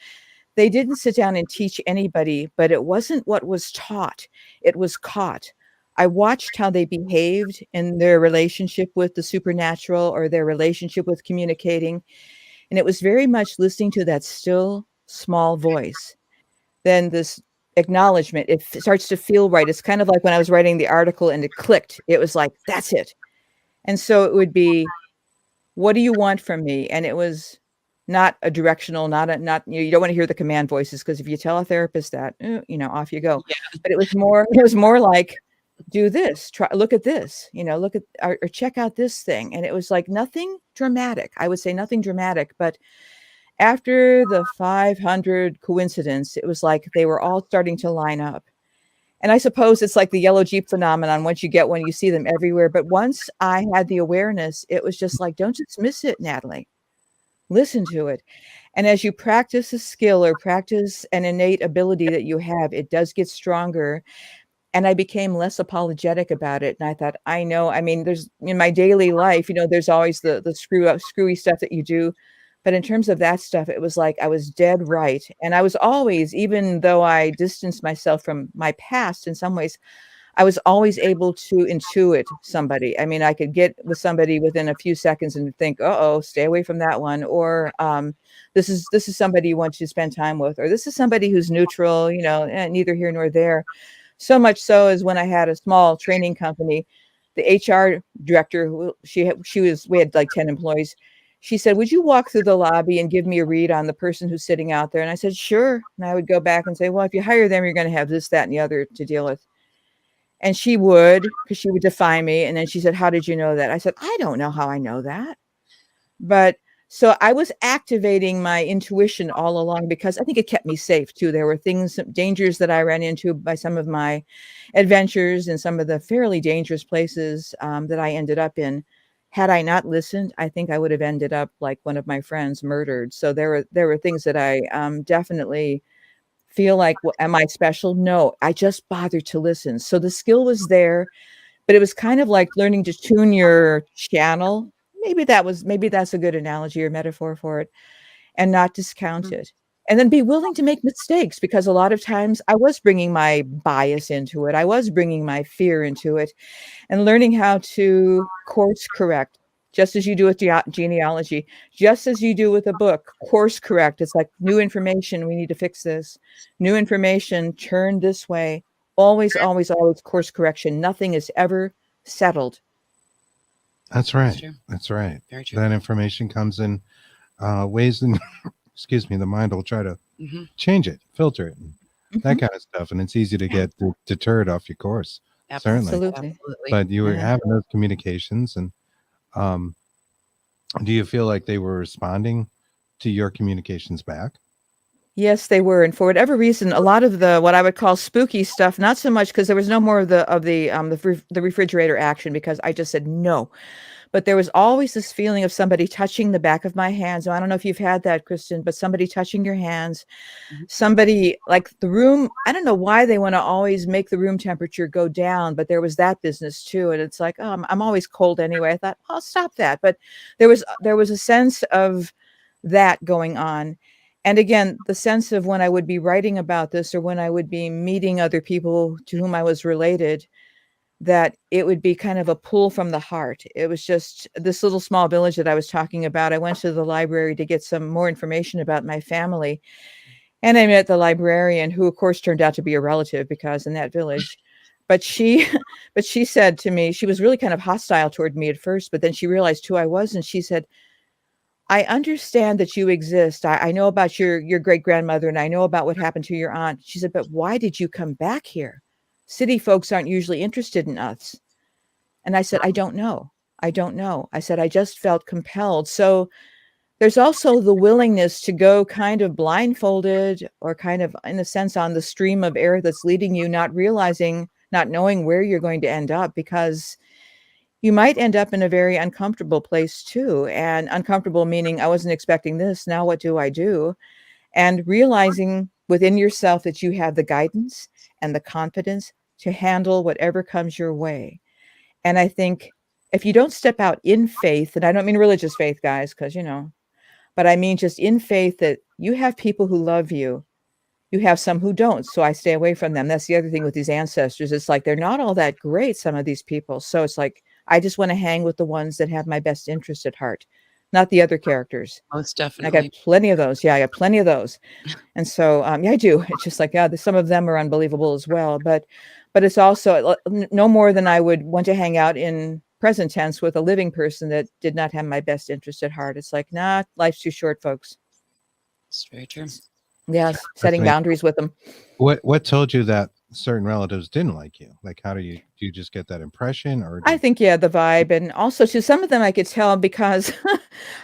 they didn't sit down and teach anybody, but it wasn't what was taught, it was caught. I watched how they behaved in their relationship with the supernatural or their relationship with communicating. And it was very much listening to that still small voice. Then this acknowledgement, it starts to feel right. It's kind of like when I was writing the article and it clicked. It was like, that's it. And so it would be, what do you want from me? And it was not a directional, you don't want to hear the command voices, because if you tell a therapist that, off you go. Yeah. But it was more like, do this, look at this, look at or check out this thing. And it was like nothing dramatic. I would say nothing dramatic, but after the 500 coincidence, it was like they were all starting to line up. And I suppose it's like the yellow Jeep phenomenon. Once you get one, you see them everywhere. But once I had the awareness, it was just like, don't dismiss it, Natalie. Listen to it. And as you practice a skill or practice an innate ability that you have, it does get stronger. And I became less apologetic about it. And I thought, there's in my daily life, there's always the screwy stuff that you do. But in terms of that stuff, it was like I was dead right. And I was always, even though I distanced myself from my past in some ways, I was always able to intuit somebody. I mean, I could get with somebody within a few seconds and think, stay away from that one. Or this is somebody you want to spend time with. Or this is somebody who's neutral, neither here nor there. So much so as when I had a small training company, the HR director, we had like 10 employees. She said, would you walk through the lobby and give me a read on the person who's sitting out there? And I said, sure. And I would go back and say, well, if you hire them, you're going to have this, that, and the other to deal with. And she would, because she would defy me. And then she said, how did you know that? I said, I don't know how I know that. But so I was activating my intuition all along because I think it kept me safe too. There were dangers that I ran into by some of my adventures and some of the fairly dangerous places that I ended up in. Had I not listened, I think I would have ended up like one of my friends murdered. So there were things that I definitely feel like, well, am I special? No, I just bothered to listen. So the skill was there, but it was kind of like learning to tune your channel. Maybe that's a good analogy or metaphor for it, and not discount it. And then be willing to make mistakes, because a lot of times I was bringing my bias into it. I was bringing my fear into it, and learning how to course correct, just as you do with genealogy, just as you do with a book, course correct. It's like new information. We need to fix this. New information, turn this way. Always, always, always course correction. Nothing is ever settled. That's right. That's right. Very true. That information comes in ways and excuse me, the mind will try to change it, filter it, and that kind of stuff. And it's easy to get deterred off your course. Absolutely. Certainly. But you were having those communications, and do you feel like they were responding to your communications back? Yes, they were. And for whatever reason, a lot of the, what I would call spooky stuff, not so much because there was no more of the refrigerator action, because I just said no. But there was always this feeling of somebody touching the back of my hands. I don't know if you've had that, Kristen, but somebody touching your hands, somebody like the room. I don't know why they want to always make the room temperature go down, but there was that business too. And it's like, I'm always cold anyway. I thought, I'll stop that. But there was a sense of that going on. And again, the sense of when I would be writing about this, or when I would be meeting other people to whom I was related, that it would be kind of a pull from the heart. It was just this little small village that I was talking about. I went to the library to get some more information about my family. And I met the librarian, who of course turned out to be a relative, because in that village, but she said to me, she was really kind of hostile toward me at first, but then she realized who I was. And she said, I understand that you exist. I know about your great-grandmother, and I know about what happened to your aunt. She said, but why did you come back here? City folks aren't usually interested in us. And I said, I don't know. I don't know. I said, I just felt compelled. So there's also the willingness to go kind of blindfolded or kind of, in a sense, on the stream of air that's leading you, not realizing, not knowing where you're going to end up, because you might end up in a very uncomfortable place too. And uncomfortable meaning, I wasn't expecting this. Now what do I do? And realizing within yourself that you have the guidance and the confidence to handle whatever comes your way. And I think if you don't step out in faith, and I don't mean religious faith, guys, because, but I mean just in faith that you have people who love you. You have some who don't, so I stay away from them. That's the other thing with these ancestors. It's like they're not all that great, some of these people. So it's like I just want to hang with the ones that have my best interest at heart, not the other characters. Most And I definitely. got plenty of those. Yeah, I got plenty of those. And so, yeah, I do. It's just like, yeah, some of them are unbelievable as well. But it's also no more than I would want to hang out in present tense with a living person that did not have my best interest at heart. It's like, nah, life's too short, folks. It's very true. Yes, setting Definitely. boundaries with them. What told you that certain relatives didn't like you? Like, how do you just get that impression, or I think, yeah, the vibe. And also to some of them, I could tell because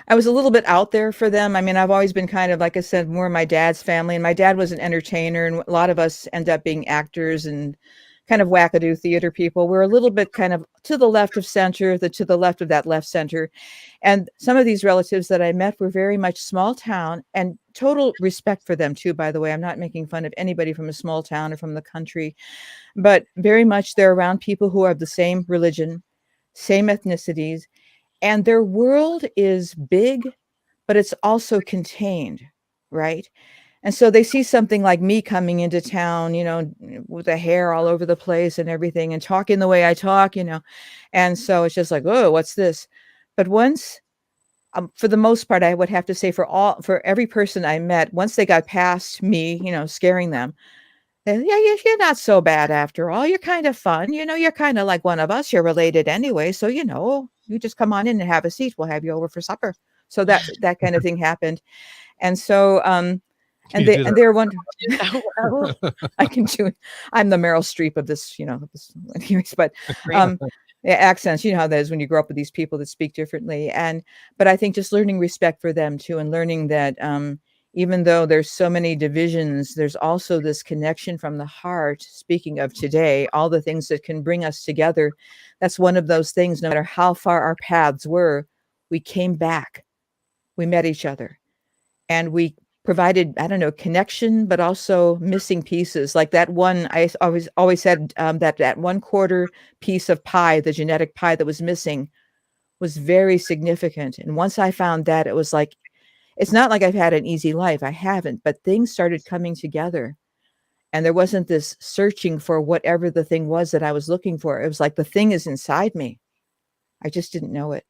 I was a little bit out there for them. I mean, I've always been kind of, like I said, more my dad's family, and my dad was an entertainer, and a lot of us end up being actors and kind of wackadoo theater people. We're a little bit kind of to the left of center, to the left of that left center. And some of these relatives that I met were very much small town, and total respect for them too, by the way. I'm not making fun of anybody from a small town or from the country, but very much they're around people who are of the same religion, same ethnicities, and their world is big, but it's also contained, right? And so they see something like me coming into town, with the hair all over the place and everything, and talking the way I talk, and so it's just like, oh, what's this? But once, for the most part, I would have to say for every person I met, once they got past me, scaring them, yeah, you're not so bad after all. You're kind of fun. You're kind of like one of us. You're related anyway. So, you just come on in and have a seat. We'll have you over for supper. So that kind of thing happened. And so, and they're wondering, well, I can do it. I'm the Meryl Streep of this, anyways, but, yeah, accents, you know how that is when you grow up with these people that speak differently. But I think just learning respect for them too, and learning that, even though there's so many divisions, there's also this connection from the heart. Speaking of today, all the things that can bring us together. That's one of those things, no matter how far our paths were, we came back, we met each other, and we provided, I don't know, connection, but also missing pieces. Like that one, I always said that 1/4 piece of pie, the genetic pie that was missing, was very significant. And once I found that, it was like, it's not like I've had an easy life. I haven't, but things started coming together. And there wasn't this searching for whatever the thing was that I was looking for. It was like the thing is inside me. I just didn't know it.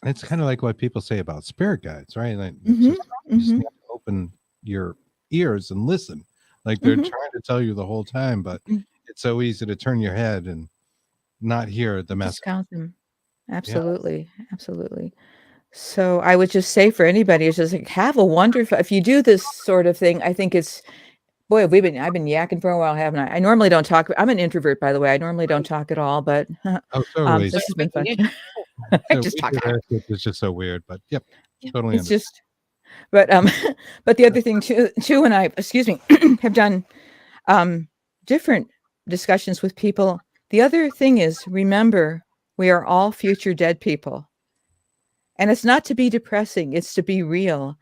It's kind of like what people say about spirit guides, right? Like, Mhm, you just mhm. need to open your ears and listen. Like they're Mhm. trying to tell you the whole time, but Mm. it's so easy to turn your head and not hear the message. Discount them. Yeah. Absolutely. Absolutely. So I would just say for anybody, it's just like, have a wonderful, if you do this sort of thing, I think it's, boy, I've been yakking for a while, haven't I? I normally don't talk. I'm an introvert, by the way. I normally don't talk at all, but Oh, totally. this has been fun. I So just we talk. do this, it's just so weird, but yep, Yeah. totally. It's just, but but the other thing too, and I, excuse me, have done different discussions with people. The other thing is, remember, we are all future dead people. And it's not to be depressing, it's to be real.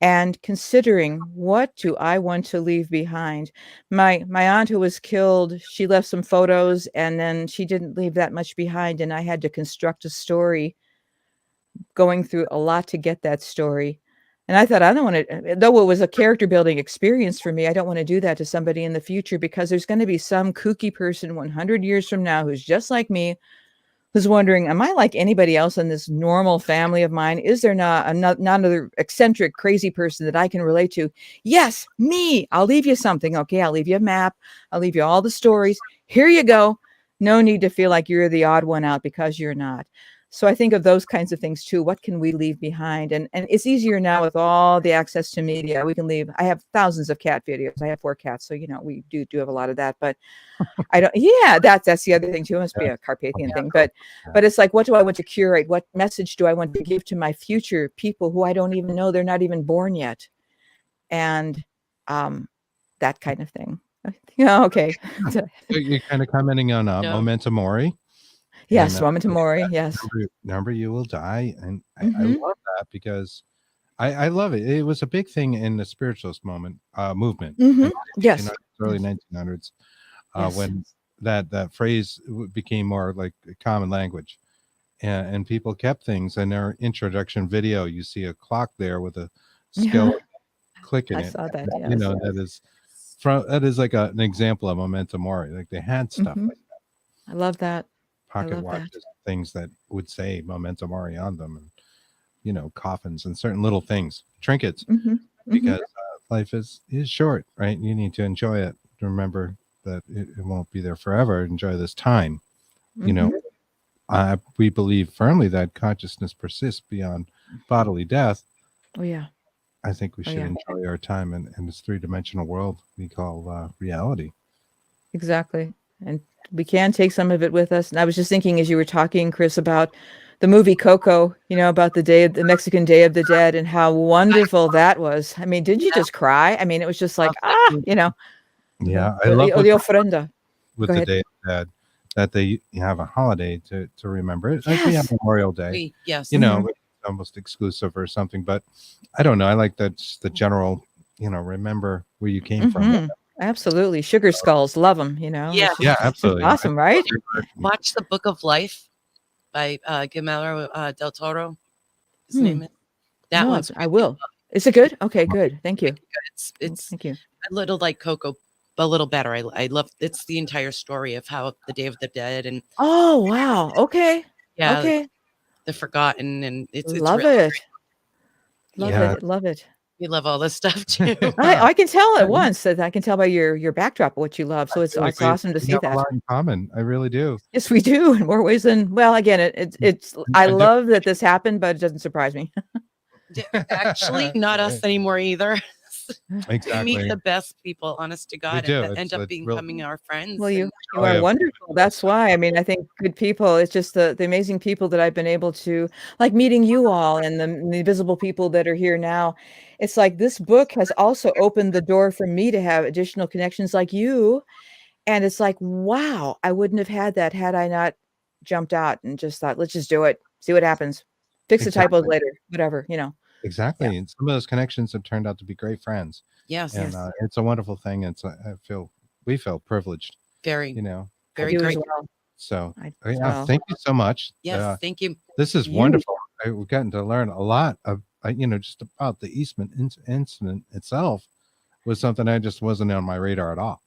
And considering, what do I want to leave behind? My aunt who was killed, she left some photos, and then she didn't leave that much behind. And I had to construct a story, going through a lot to get that story. And I thought, I don't want to, though it was a character building experience for me, I don't want to do that to somebody in the future, because there's going to be some kooky person 100 years from now who's just like me, who's wondering, am I like anybody else in this normal family of mine? Is there not another eccentric, crazy person that I can relate to? Yes, me. I'll leave you something. Okay, I'll leave you a map. I'll leave you all the stories. Here you go. No need to feel like you're the odd one out, because you're not. So I think of those kinds of things too. What can we leave behind? And it's easier now with all the access to media. We can leave. I have thousands of cat videos. I have 4 cats, so we do have a lot of that. But I don't. Yeah, that's the other thing too. It must be a Carpathian thing. But it's like, what do I want to curate? What message do I want to give to my future people who I don't even know? They're not even born yet, and that kind of thing. Yeah. Okay. You're kind of commenting on Memento Mori. Yes, Memento Mori. Yes. Number you will die, and I love that because I love it. It was a big thing in the spiritualist movement. Yes. In the early 1900s, when that phrase became more like a common language, and people kept things. In their introduction video, you see a clock there with a skeleton clicking it. I saw that. Yes. That is like an example of Memento Mori. Like they had stuff like that. I love that. Pocket watches, things that would say Memento Mori on them, and coffins and certain little things, trinkets, because life is short, right? You need to enjoy it. Remember that it won't be there forever. Enjoy this time. We believe firmly that consciousness persists beyond bodily death. Oh yeah. I think we should enjoy our time in this 3-dimensional world we call reality. Exactly. And we can take some of it with us. And I was just thinking as you were talking, Chris, about the movie Coco, about the Mexican Day of the Dead and how wonderful that was. I mean, didn't you just cry? I mean, it was just like, Yeah, I love the ofrenda. With the Day of the Dead, that they have a holiday to remember it. Like we have Memorial Day. Yes. It's almost exclusive or something, but I don't know. I like that the general, remember where you came from. Absolutely. Sugar skulls. Love them, Yeah. Absolutely. Awesome, right? Watch The Book of Life by Guillermo del Toro. His name is. That one's. I will. Is it good? Okay, good. Thank you. It's Thank you. A little like Coco, but a little better. I love. It's the entire story of how the Day of the Dead and. Oh wow! Okay. Yeah. Okay. The forgotten and it's love really it. great. Love it. We love all this stuff too. I can tell at once that I can tell by your backdrop what you love. So it's awesome to see that. A lot in common. I really do. Yes, we do in more ways than again. It's. I love that this happened, but it doesn't surprise me. Actually, not us anymore either. Exactly. We meet the best people, honest to God, and end up becoming our friends. Well, you are wonderful. That's why. I mean, I think good people. It's just the amazing people that I've been able to, like meeting you all and the invisible people that are here now. It's like this book has also opened the door for me to have additional connections like you. And it's like, wow, I wouldn't have had that had I not jumped out and just thought, let's just do it. See what happens. Fix the typos later, whatever, Exactly. Yeah. And some of those connections have turned out to be great friends. Yes. And it's a wonderful thing. We feel privileged. Very, very great. great. Well. So thank you so much. Yes, thank you. This is wonderful. We've gotten to learn a lot of, just about the Eastman incident itself was something I just wasn't on my radar at all.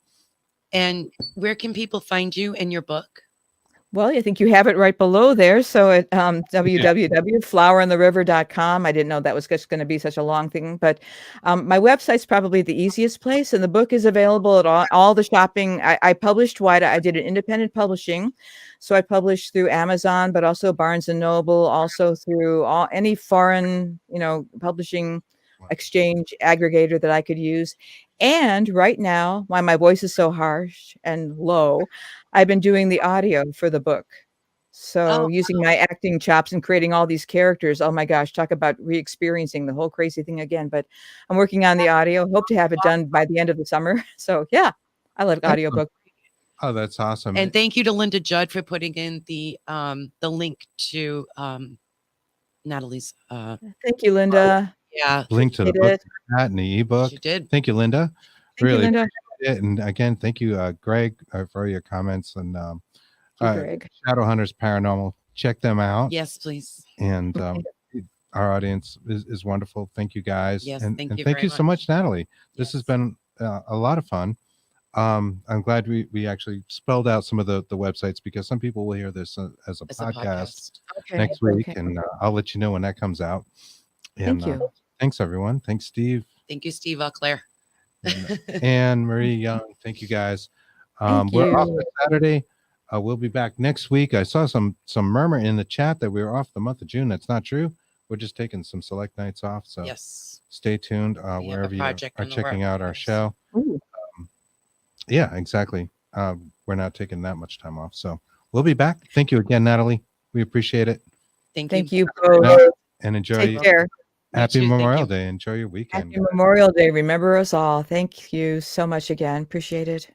And where can people find you and your book? Well, I think you have it right below there. So at www.flowerandtheriver.com. I didn't know that was just going to be such a long thing, but my website's probably the easiest place. And the book is available at all the shopping. I published wide. I did an independent publishing. So I published through Amazon, but also Barnes and Noble, also through any foreign, publishing exchange aggregator that I could use. And right now, why my voice is so harsh and low, I've been doing the audio for the book. So using my acting chops and creating all these characters. Oh my gosh, talk about re-experiencing the whole crazy thing again. But I'm working on the audio. Hope to have it done by the end of the summer. So yeah, I love audiobook. Oh, that's awesome. And thank you to Linda Judd for putting in the link to Natalie's. Thank you, Linda. Link to the book and the ebook. She did. Thank you, Linda. Thank you, Linda. And again, thank you, Greg, for your comments and Greg. Shadowhunters Paranormal. Check them out. Yes, please. And our audience is wonderful. Thank you, guys. Yes, and thank you. Thank you so much, Natalie. This has been a lot of fun. I'm glad we actually spelled out some of the websites because some people will hear this as a podcast next week, and I'll let you know when that comes out. And, thank you. Thanks, everyone. Thanks, Steve. Thank you, Steve Auclair. And Marie Young. Thank you, guys. Thank We're you. off this Saturday. We'll be back next week. I saw some murmur in the chat that we were off the month of June. That's not true. We're just taking some select nights off. So Yes. stay tuned We have a wherever you are project in the checking out our works. show. Ooh. Yeah, exactly. We're not taking that much time off. So we'll be back. Thank you again, Natalie. We appreciate it. Thank you both. And enjoy. Take care. Happy You too, thank Memorial you. Day. Enjoy your weekend. Happy Memorial Day. Remember us all. Thank you so much again. Appreciate it.